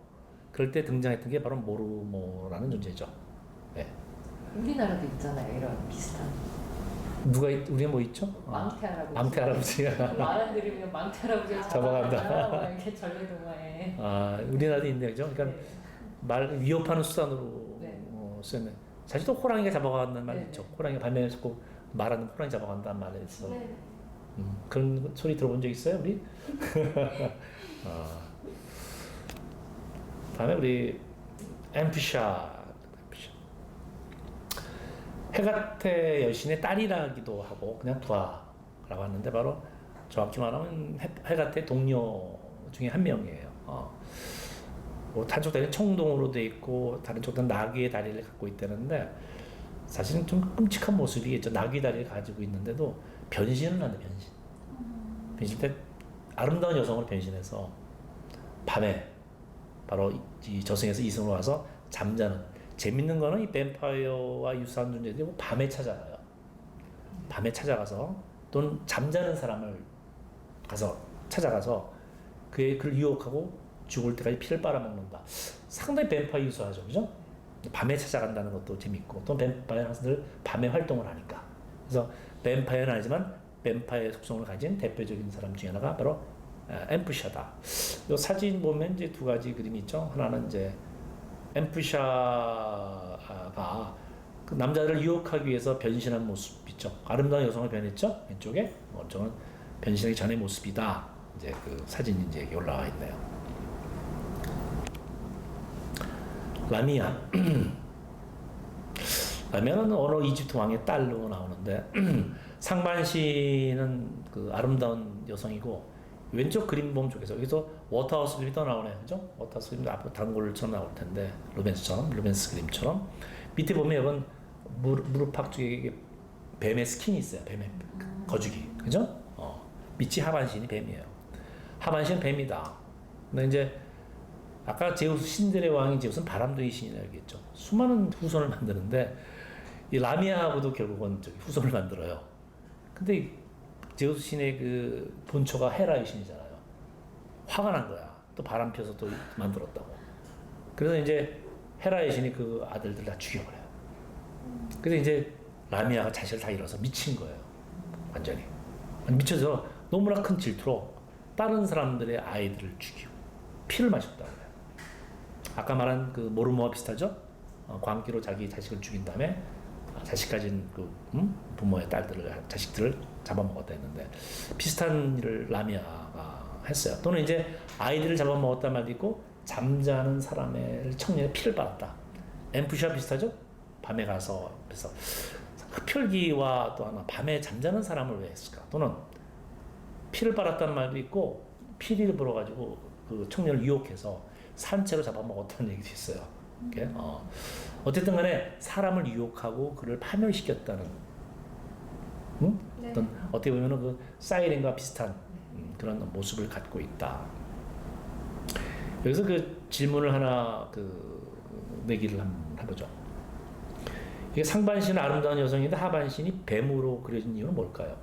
그럴 때 등장했던 게 바로 모르모라는 존재죠. 네. 우리나라도 있잖아요. 이런 비슷한. 우리가 뭐 있죠? 망태 할아버지. 망태 할아버지가. 말 안 들으면 망태 할아버지가 잡아간다. 이렇게 전래동화에. 우리나라도 있네요. 그죠? 그러니까 네. 말 위협하는 수단으로 네. 쓰는. 사실 또 호랑이가 잡아간다는 말 네. 있죠. 호랑이가 밤에 자꾸 말하는 호랑이 잡아간다는 말을 해서. 네. 그런 소리 들어본 적 있어요, 우리? 다음에 우리 엠프샤. 해가테 여신의 딸이라기도 하고 그냥 부하라고 하는데 바로 정확히 말하면 해가테 동료 중에 한 명이에요. 뭐 한쪽 다리는 청동으로 돼 있고 다른 쪽은 나귀의 다리를 갖고 있다는데 사실은 좀 끔찍한 모습이겠죠. 나귀 다리를 가지고 있는데도 변신을 한다. 변신 때 아름다운 여성으로 변신해서 밤에 바로 이 저승에서 이승으로 와서 잠자는. 재밌는 거는 이 뱀파이어와 유사한 존재들이 밤에 찾아가요. 밤에 찾아가서 또는 잠자는 사람을 찾아가서 그를 유혹하고 죽을 때까지 피를 빨아먹는다. 상당히 뱀파이어 유사하죠, 그죠? 밤에 찾아간다는 것도 재밌고 또 뱀파이어 항상 밤에 활동을 하니까. 그래서 뱀파이어는 아니지만 뱀파이어의 속성을 가진 대표적인 사람 중에 하나가 바로 엠프샤다. 이 사진 보면 이제 두 가지 그림이 있죠. 하나는 이제 엠프샤가 그 남자들을 유혹하기 위해서 변신한 모습 있죠. 아름다운 여성을 변했죠. 왼쪽에 저는 변신하기 전의 모습이다. 이제 그 사진이 이제 여기 올라와 있네요. 라미아. 라미아는 어느 이집트 왕의 딸로 나오는데 상반신은 그 아름다운 여성이고 왼쪽 그림 보면 좋겠어요. 여기서 워터하우스 그림이 또 나오네요. 그죠? 워터하우스 그림도 앞으로 단골처럼 나올 텐데 루벤스 그림처럼 밑에 보면 이건 무릎팍 쪽에 뱀의 스킨이 있어요. 뱀의 거주기. 그죠? 밑이 하반신이 뱀이에요. 하반신은 뱀이다. 근데 이제 아까 제우스 신들의 왕인 제우스는 바람둥이 신이라고 얘기했죠. 수많은 후손을 만드는데 이 라미아하고도 결국은 후손을 만들어요. 근데 제우스 신의 그 본처가 헤라의 신이잖아요. 화가 난 거야. 또 바람 펴서 또 만들었다고. 그래서 이제 헤라의 신이 그 아들들 다 죽여버려요. 그래서 이제 라미아가 자신을 다 잃어서 미친 거예요. 완전히. 미쳐서 너무나 큰 질투로 다른 사람들의 아이들을 죽이고 피를 마셨다고 해요. 아까 말한 그 모르모와 비슷하죠? 광기로 자기 자식을 죽인 다음에 자식 가진 그 부모의 자식들을 잡아먹었다 했는데 비슷한 일을 라미아가 했어요. 또는 이제 아이들을 잡아먹었단 말도 있고 잠자는 사람의 청년의 피를 빨았다. 엠프샤 비슷하죠? 밤에 가서 그래서 흡혈귀와 또 하나 밤에 잠자는 사람을 왜 했을까? 또는 피를 빨았다는 말도 있고 피리를 불어가지고 그 청년을 유혹해서 산채로 잡아먹었다는 얘기도 있어요. 어쨌든 간에 사람을 유혹하고 그를 파멸시켰다는 네. 어떤 어떻게 보면 그 사이렌과 비슷한 그런 모습을 갖고 있다. 여기서 그 질문을 하나 내기를 한번 해보죠. 이게 상반신은 아름다운 여성인데 하반신이 뱀으로 그려진 이유는 뭘까요?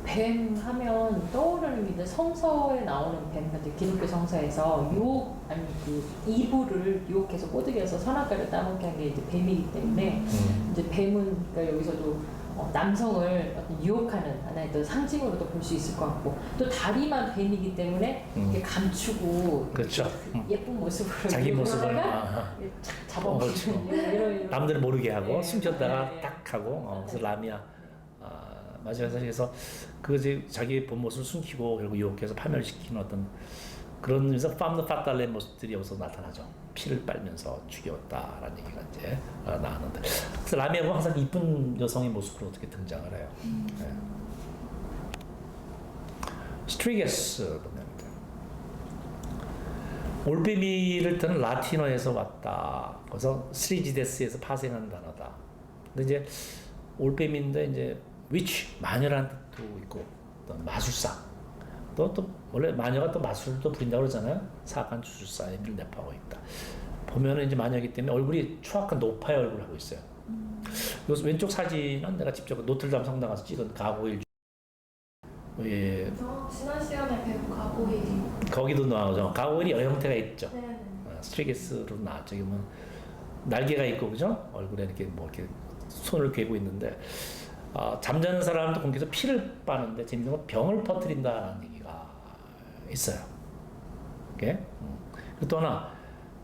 뱀 하면 떠오르는 게 이제 성서에 나오는 뱀 같은 기독교 성서에서 유혹 아니 그 이불을 유혹해서 꼬드겨서 선악과를 따먹게 한 게 이제 뱀이기 때문에 이제 뱀은 그러니까 여기서도 남성을 어떤 유혹하는 하나의 또 상징으로도 볼 수 있을 것 같고 또 다리만 뱀이기 때문에 이렇게 감추고 그렇죠. 예쁜 모습으로 자기 모습을 잡아먹는 이런 남들 모르게 하고 네. 숨겼다가 네. 딱 하고 그래서 라미아 마지막에서 그 자기 본 모습을 숨기고 결국 유혹해서 파멸시키는 어떤 그런 의미에서 팜드 파탈레 모습들이 여기서 나타나죠. 피를 빨면서 죽였다라는 얘기가 이제 나왔는데 그래서 라미아가 항상 이쁜 여성의 모습으로 어떻게 등장을 해요. 네. 스트리게스 보면 올빼미를 뜻은 라틴어에서 왔다. 그래서 스리지데스에서 파생한 단어다. 근데 이제 올빼미인데 이제 위치 마녀라는 뜻도 있고 또 마술사 또 원래 마녀가 또 마술도 부린다고 그러잖아요. 사악한 주술사의 힘을 내포하고 있다. 보면은 이제 마녀이기 때문에 얼굴이 추악한 노파의 얼굴을 하고 있어요. 요 왼쪽 사진은 내가 직접 노틀담 성당 가서 찍은 가고일 지난 시간에 배운 가보일이. 거기도 나오죠. 가고일이 여러 형태가 있죠. 네. 스트리게스로 나왔죠. 이게 뭐 날개가 있고 그죠? 얼굴에 이렇게 뭐 이렇게 손을 괴고 있는데 잠자는 사람도 공기에서 피를 빠는데 재밌는 건 병을 퍼뜨린다는 얘기가 있어요. 오케이? 또 하나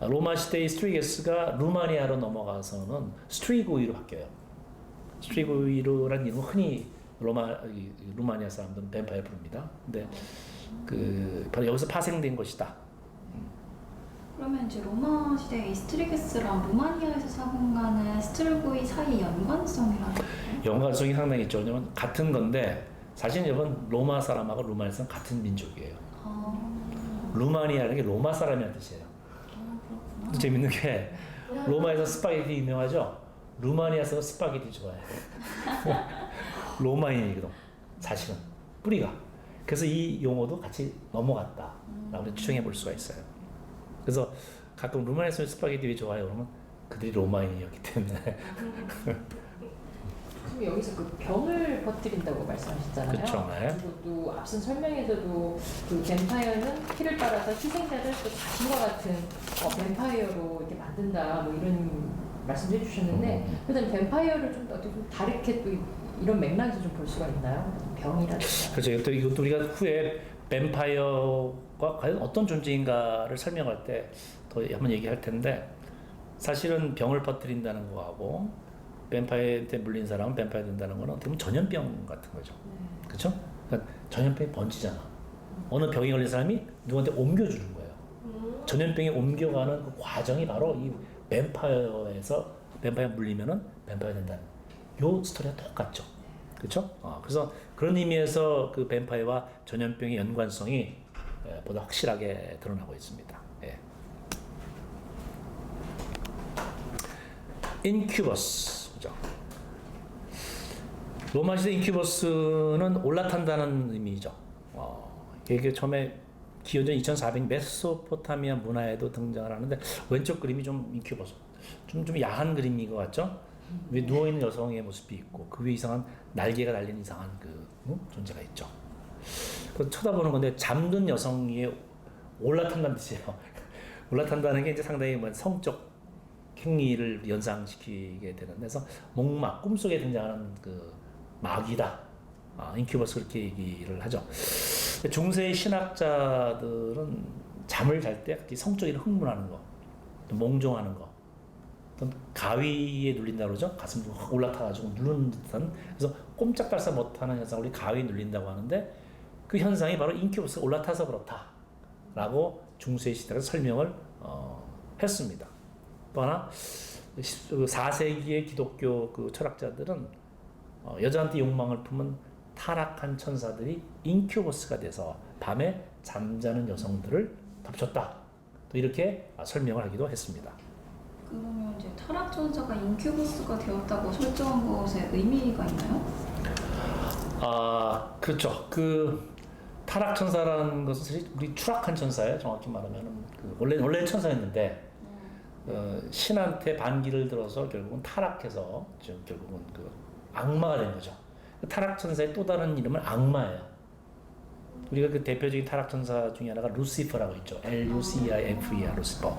로마 시대의 스트리게스가 루마니아로 넘어가서는 스트리고이로 바뀌어요. 스트리고이로라는 이름은 흔히 루마니아 사람들은 뱀파이어 부릅니다. 근데 바로 여기서 파생된 것이다. 그러면 이제 로마 시대의 스트리게스랑 루마니아에서 사고가는 스트리고이 사이 연관성이라는 연관성이 상당히 있죠. 왜냐면 같은 건데 사실 여러분 로마 사람하고 루마니아 사람 같은 민족이에요. 루마니아라는 게 로마 사람이라는 뜻이에요. 그렇구나. 재밌는 게 로마에서 스파게티 유명하죠. 루마니아에서 스파게티 좋아해요. 로마인이거든. 사실은 뿌리가. 그래서 이 용어도 같이 넘어갔다라고 추정해 볼 수가 있어요. 그래서 가끔 루마니아에서 스파게티 왜 좋아해요? 그러면 그들이 로마인이었기 때문에. 그럼 여기서 그 병을 퍼뜨린다고 말씀하셨잖아요. 그쵸, 네. 그리고 또 앞선 설명에서도 그 뱀파이어는 피를 빨아서 희생자를 또 자신과 같은 뱀파이어로 이렇게 만든다 뭐 이런 말씀을 해주셨는데 그다음 뱀파이어를 좀 어떻게 좀 다르게 또 이런 맥락에서 좀 볼 수가 있나요? 병이라든가. 그렇죠. 또 이것도 우리가 후에 뱀파이어가 과연 어떤 존재인가를 설명할 때 더 한번 얘기할 텐데 사실은 병을 퍼뜨린다는 거하고 뱀파이어한테 물린 사람은 뱀파이어 된다는 거는 어떻게 보면 전염병 같은 거죠. 그렇죠? 그러니까 전염병이 번지잖아. 어느 병이 걸린 사람이 누구한테 옮겨주는 거예요. 전염병이 옮겨가는 그 과정이 바로 이 뱀파이어에서 뱀파이어 물리면은 뱀파이어 된다는 요 스토리가 똑같죠. 그렇죠? 그래서 그런 의미에서 그 뱀파이어와 전염병의 연관성이 보다 확실하게 드러나고 있습니다. 예. 인큐버스, 그죠? 로마 시대 인큐버스는 올라탄다는 의미죠. 이게 처음에 기원전 2400 메소포타미아 문화에도 등장을 하는데 왼쪽 그림이 좀 인큐버스, 좀 야한 그림인 것 같죠? 왜 누워 있는 여성의 모습이 있고 그 위에 이상한 날개가 달린 이상한 존재가 있죠. 그 쳐다보는 건데 잠든 여성 위에 올라탄다는 뜻이에요. 올라탄다는 게 이제 상당히 성적 행위를 연상시키게 되는 데서 목마 꿈속에 등장하는 그 마귀다. 인큐버스 그렇게 얘기를 하죠. 중세의 신학자들은 잠을 잘 때 성적인 흥분하는 거, 몽종하는 거, 어떤 가위에 눌린다 그러죠. 가슴으로 확 올라타가지고 누르는 듯한 그래서 꼼짝달싹 못하는 현상을 우리 가위에 눌린다고 하는데 그 현상이 바로 인큐버스가 올라타서 그렇다라고 중세 시대에서 설명을 했습니다. 또 하나 4세기의 기독교 그 철학자들은 여자한테 욕망을 품은 타락한 천사들이 인큐버스가 돼서 밤에 잠자는 여성들을 덮쳤다. 또 이렇게 설명을 하기도 했습니다. 그러면 이제 타락천사가 인큐버스가 되었다고 설정한 것에 의미가 있나요? 그렇죠. 그 타락천사라는 것은 사실 우리 추락한 천사예요. 정확히 말하면은 원래 천사였는데 신한테 반기를 들어서 결국은 타락해서 결국은 그 악마가 된 거죠. 타락천사의 또 다른 이름은 악마예요. 우리가 그 대표적인 타락천사 중에 하나가 루시퍼라고 있죠. L-U-C-I-F-E-R, 루시퍼.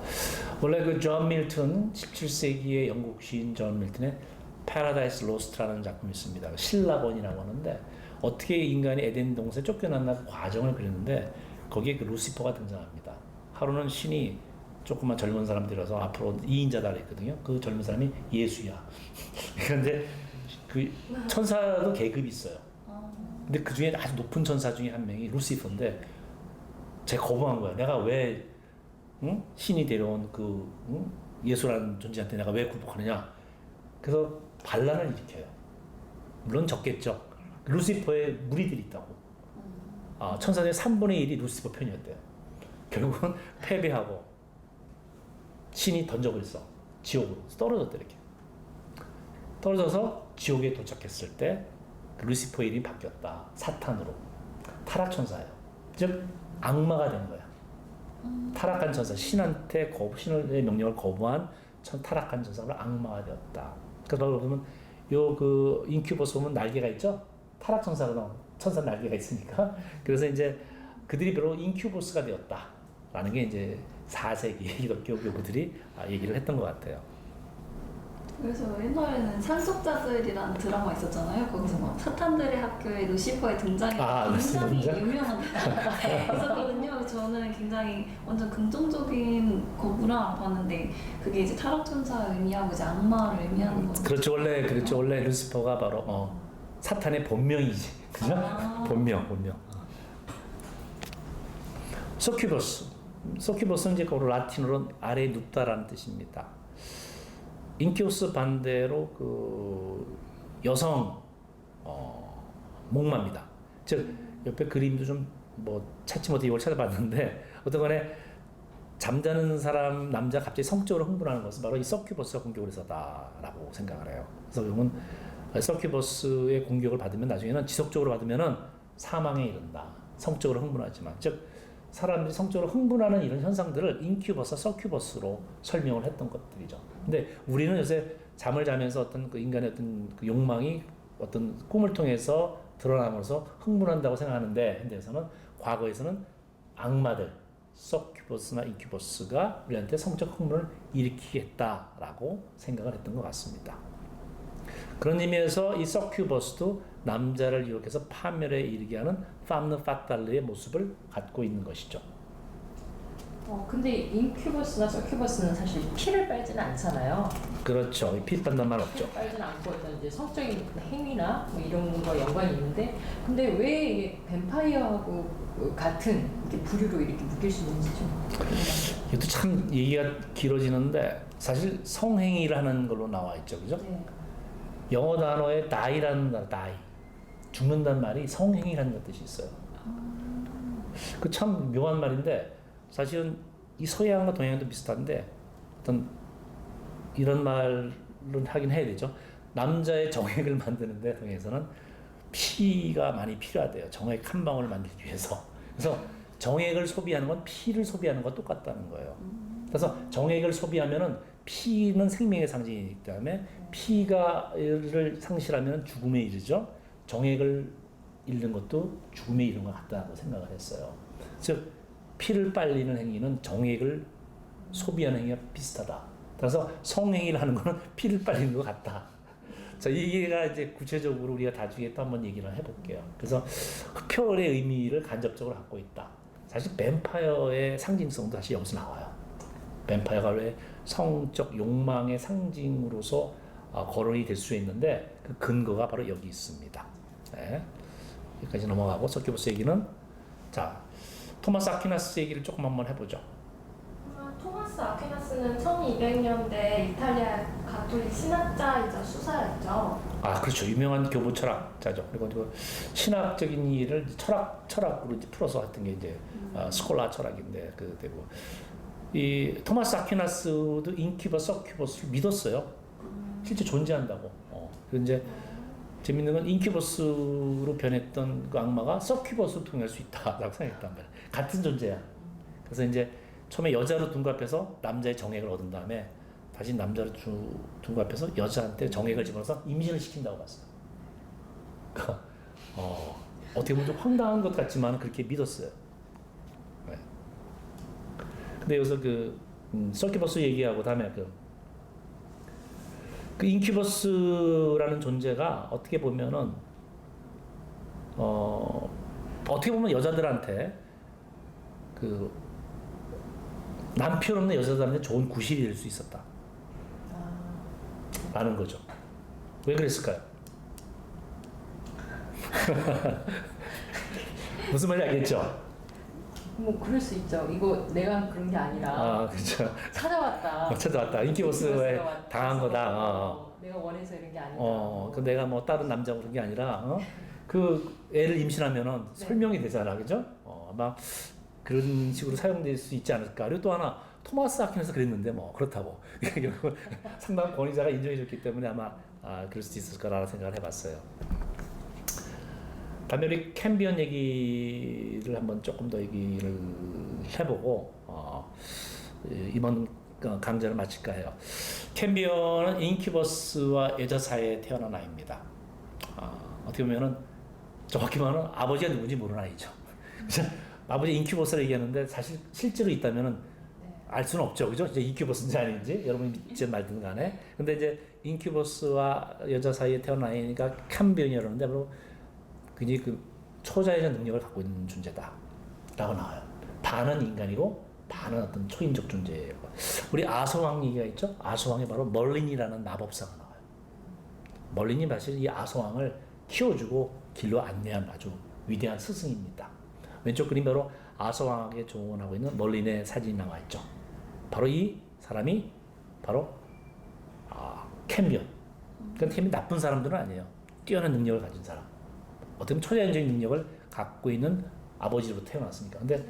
원래 그 존 밀턴, 17세기의 영국 시인 존 밀턴의 Paradise Lost라는 작품이 있습니다. 신라본이라고 하는데 어떻게 인간이 에덴 동산에 쫓겨났나 그 과정을 그렸는데 거기에 그 루시퍼가 등장합니다. 하루는 신이 조그만 젊은 사람들이라서 앞으로 2인자다 그랬거든요. 그 젊은 사람이 예수야. 그런데 그 천사도 계급이 있어요. 근데 그 중에 아주 높은 천사 중에 한 명이 루시퍼인데 제가 거부한 거야. 내가 왜 신이 데려온 그 예수라는 존재한테 내가 왜 굴복하느냐. 그래서 반란을 일으켜요. 물론 적겠죠. 루시퍼의 무리들이 있다고. 천사들의 3분의 1이 루시퍼 편이었대요. 결국은 패배하고 신이 던져버렸어. 지옥으로 떨어졌대 이렇게. 떨어져서 지옥에 도착했을 때 루시퍼의 이름이 바뀌었다. 사탄으로. 타락천사예요. 즉 악마가 된 거야. 타락한 천사. 신한테 신의 명령을 거부한 타락한 천사가 악마가 되었다. 그래서 보면 요 그 인큐버스 보면 날개가 있죠. 타락천사가 천사 날개가 있으니까. 그래서 이제 그들이 별로 인큐버스가 되었다라는 게 이제 4세기 기독교 교부들이 얘기를 했던 것 같아요. 그래서 옛날에는 상속자들이라는 드라마 있었잖아요. 거기서 막 사탄들의 학교에 루시퍼의 등장이 굉장히 유명한 있었거든요. 저는 굉장히 완전 긍정적인 거구나 봤는데 그게 이제 타락천사를 의미하고 이제 악마를 의미하는 거죠. 그렇죠. 원래 루시퍼가 바로 사탄의 본명이지. 그죠? 본명. 서큐버스는 이제 라틴어로 아래 눕다라는 뜻입니다. 인큐스 반대로 그 여성 목마입니다. 즉 옆에 그림도 좀 뭐 찾지 못해 이걸 찾아봤는데 어떤간에 잠자는 사람 남자 갑자기 성적으로 흥분하는 것은 바로 이 서큐버스가 공격을 해서다라고 생각을 해요. 그래서 이건 서큐버스의 공격을 받으면 나중에는 지속적으로 받으면은 사망에 이른다. 성적으로 흥분하지만 즉 사람들이 성적으로 흥분하는 이런 현상들을 인큐버스, 서큐버스로 설명을 했던 것들이죠. 근데 우리는 요새 잠을 자면서 어떤 그 인간의 어떤 그 욕망이 어떤 꿈을 통해서 드러나면서 흥분한다고 생각하는데 현대에서는 과거에서는 악마들, 서큐버스나 인큐버스가 우리한테 성적 흥분을 일으키겠다라고 생각을 했던 것 같습니다. 그런 의미에서 이 서큐버스도 남자를 유혹해서 파멸에 이르게 하는 파르느 파탈르의 모습을 갖고 있는 것이죠. 근데 인큐버스나 서큐버스는 사실 피를 빨지는 않잖아요. 그렇죠. 피 빤단 말 없죠. 피를 빨지는 않고 어떤 이제 성적인 행위나 뭐 이런 거 연관이 있는데, 근데 왜 이게 뱀파이어하고 같은 이렇게 부류로 이렇게 묶일 수 있는지 좀 궁금해요. 이것도 참 얘기가 길어지는데 사실 성행위를 하는 걸로 나와 있죠, 그죠? 네. 영어 단어에 die라는 단어, die 죽는다는 말이 성행위라는 뜻이 있어요. 그 참 묘한 말인데 사실은 이 서양과 동양도 비슷한데 어떤 이런 말을 하긴 해야 되죠. 남자의 정액을 만드는데 동양에서는 피가 많이 필요하대요. 정액 한 방울을 만들기 위해서. 그래서 정액을 소비하는 건 피를 소비하는 것과 똑같다는 거예요. 그래서 정액을 소비하면은 피는 생명의 상징이기 때문에 피가를 상실하면 죽음에 이르죠. 정액을 잃는 것도 죽음에 이른 것 같다고 생각을 했어요. 즉 피를 빨리는 행위는 정액을 소비하는 행위가 비슷하다. 그래서 성행위를 하는 것은 피를 빨리는 것 같다. 자, 이게가 이제 구체적으로 우리가 나중에 또 한번 얘기를 해볼게요. 그래서 흡혈의 의미를 간접적으로 갖고 있다. 사실 뱀파이어의 상징성도 사실 여기서 나와요. 뱀파이어가 왜 성적 욕망의 상징으로서 거론이 될 수 있는데 그 근거가 바로 여기 있습니다. 네. 여기까지 넘어가고 서큐버스 얘기는 자 토마스 아퀴나스 얘기를 조금 한번 해보죠. 토마스 아퀴나스는 1200년대 이탈리아 가톨릭 신학자이자 수사였죠. 아, 그렇죠. 유명한 교부 철학자죠. 그리고 그 신학적인 일을 철학으로 이제 풀어서 했던 게 이제 스콜라 철학인데 그 되고 이 토마스 아퀴나스도 인큐버스, 서큐버스를 믿었어요. 실제 존재한다고. 그리고 이제 재밌는 건 인큐버스로 변했던 그 악마가 서큐버스로 통할 수 있다라고 생각했단 말이야. 같은 존재야. 그래서 이제 처음에 여자로 둔갑해서 남자의 정액을 얻은 다음에 다시 남자로 둔갑해서 여자한테 정액을 집어넣어서 임신을 시킨다고 봤어요. 그러니까 어떻게 보면 좀 황당한 것 같지만 그렇게 믿었어요. 네. 근데 여기서 그 서큐버스 얘기하고 다음에 그 인큐버스라는 존재가 어떻게 보면은 어떻게 보면 여자들한테 그 남편 없는 여자들한테 좋은 구실이 될 수 있었다. 라는 거죠. 왜 그랬을까요? 무슨 말인지 알겠죠? 뭐 그럴 수 있죠. 이거 내가 그런 게 아니라 그렇죠. 찾아왔다. 인큐버스에 당한 거다. 내가 원해서 이런 게 아니다. 그 내가 뭐 다른 남자고 그런 게 아니라 그 애를 임신하면은 네. 설명이 되잖아, 그죠? 아마 그런 식으로 사용될 수 있지 않을까. 그리고 또 하나 토마스 아퀴나스 그랬는데 뭐 그렇다고 상당 권위자가 인정해줬기 때문에 아마 그럴 수도 있을 거라는 생각을 해봤어요. 다음에 우리 캠비언 얘기를 한번 조금 더 얘기를 해보고 이번 강좌를 마칠까 해요. 캠비언은 인큐버스와 여자 사이에 태어난 아이입니다. 어떻게 보면은 정확히 말하면 아버지가 누군지 모르는 아이죠. 아버지 인큐버스를 얘기하는데 사실 실제로 있다면은 알 수는 없죠, 그죠? 이제 인큐버스인지 아닌지 여러분이 믿지 말든 간에. 근데 이제 인큐버스와 여자 사이에 태어난 아이니까 캠비언이라는데 바로 굉장히 그 초자연적 능력을 갖고 있는 존재다라고 나와요. 반은 인간이고 반은 어떤 초인적 존재예요. 우리 아소왕 얘기가 있죠? 아소왕이 바로 멀린이라는 마법사가 나와요. 멀린이 사실 이 아소왕을 키워주고 길로 안내한 아주 위대한 스승입니다. 왼쪽 그림 바로 아소왕에게 조언하고 있는 멀린의 사진이 나와 있죠. 바로 이 사람이 바로 캠비언. 그러니까 캠이 나쁜 사람들은 아니에요. 뛰어난 능력을 가진 사람. 어떻게 보면 초자연적인 능력을 갖고 있는 아버지로 태어났으니까. 근데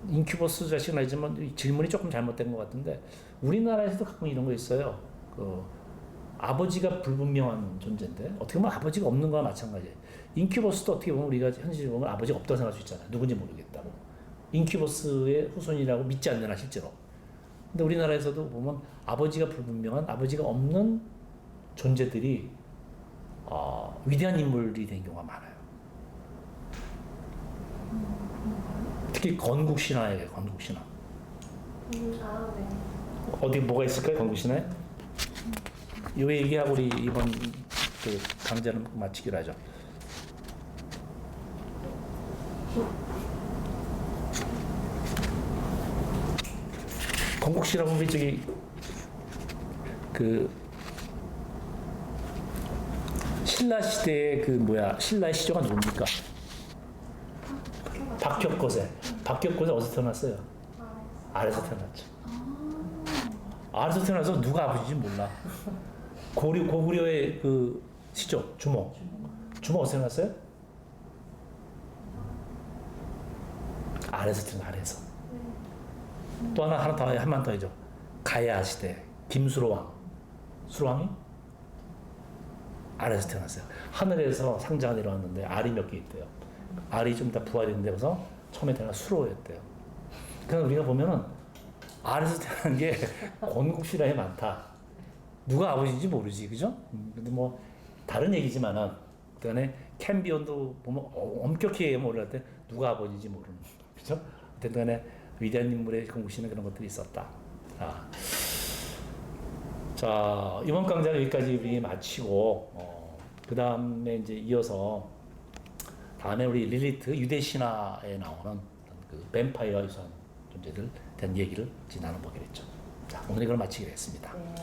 인큐버스 자식은 아니지만 질문이 조금 잘못된 것 같은데 우리나라에서도 가끔 이런 거 있어요. 아버지가 불분명한 존재인데 어떻게 보면 아버지가 없는 거와 마찬가지예요. 인큐버스도 어떻게 보면 우리가 현실적으로 보면 아버지가 없다고 생각할 수 있잖아요. 누군지 모르겠다고. 인큐버스의 후손이라고 믿지 않느나 실제로. 근데 우리나라에서도 보면 아버지가 불분명한 아버지가 없는 존재들이 위대한 인물이 된 경우가 많아요. 특히 건국 신화예요. 건국 신화. 네. 어디 뭐가 있을까요? 건국 신화에? 요 얘기하고 우리 이번 그 강좌는 마치기로 하죠. 건국 신화 보면 저기 그 신라 시대의 신라의 시조가 누굽니까? 박혁거세. 박혁거세 어디서 태어났어요? 아래에서 태어났죠. 아래에서 태어나서 누가 아버지인지 몰라. 고구려의 그 시조, 주모. 주모 어디서 태어났어요? 아래에서 태어났어, 아래에서. 또 한만 더 해줘. 가야 시대, 김수로왕. 수로왕이? 아래에서 태어났어요. 하늘에서 상자가 내려왔는데 알이 몇 개 있대요. 알이 좀 다 부활했는데 그래서 처음에 태어난 수로였대요. 그러니까 우리가 보면은 알에서 태어난 게 건국 신화에 많다. 누가 아버지인지 모르지, 그죠? 근데 뭐 다른 얘기지만은 그다음에 캠비언도 보면 엄격히 몰랄 때 누가 아버지인지 모르는, 그죠? 어쨌든 간에 위대한 인물의 건국 신화 그런 것들이 있었다. 자, 이번 강좌는 여기까지 우리 마치고, 그 다음에 이제 이어서, 다음에 우리 릴리트 유대 신화에 나오는 그 뱀파이어 유사한 존재들 대한 얘기를 나눠보기로 했죠. 자, 오늘 이걸 마치기로 했습니다. 네.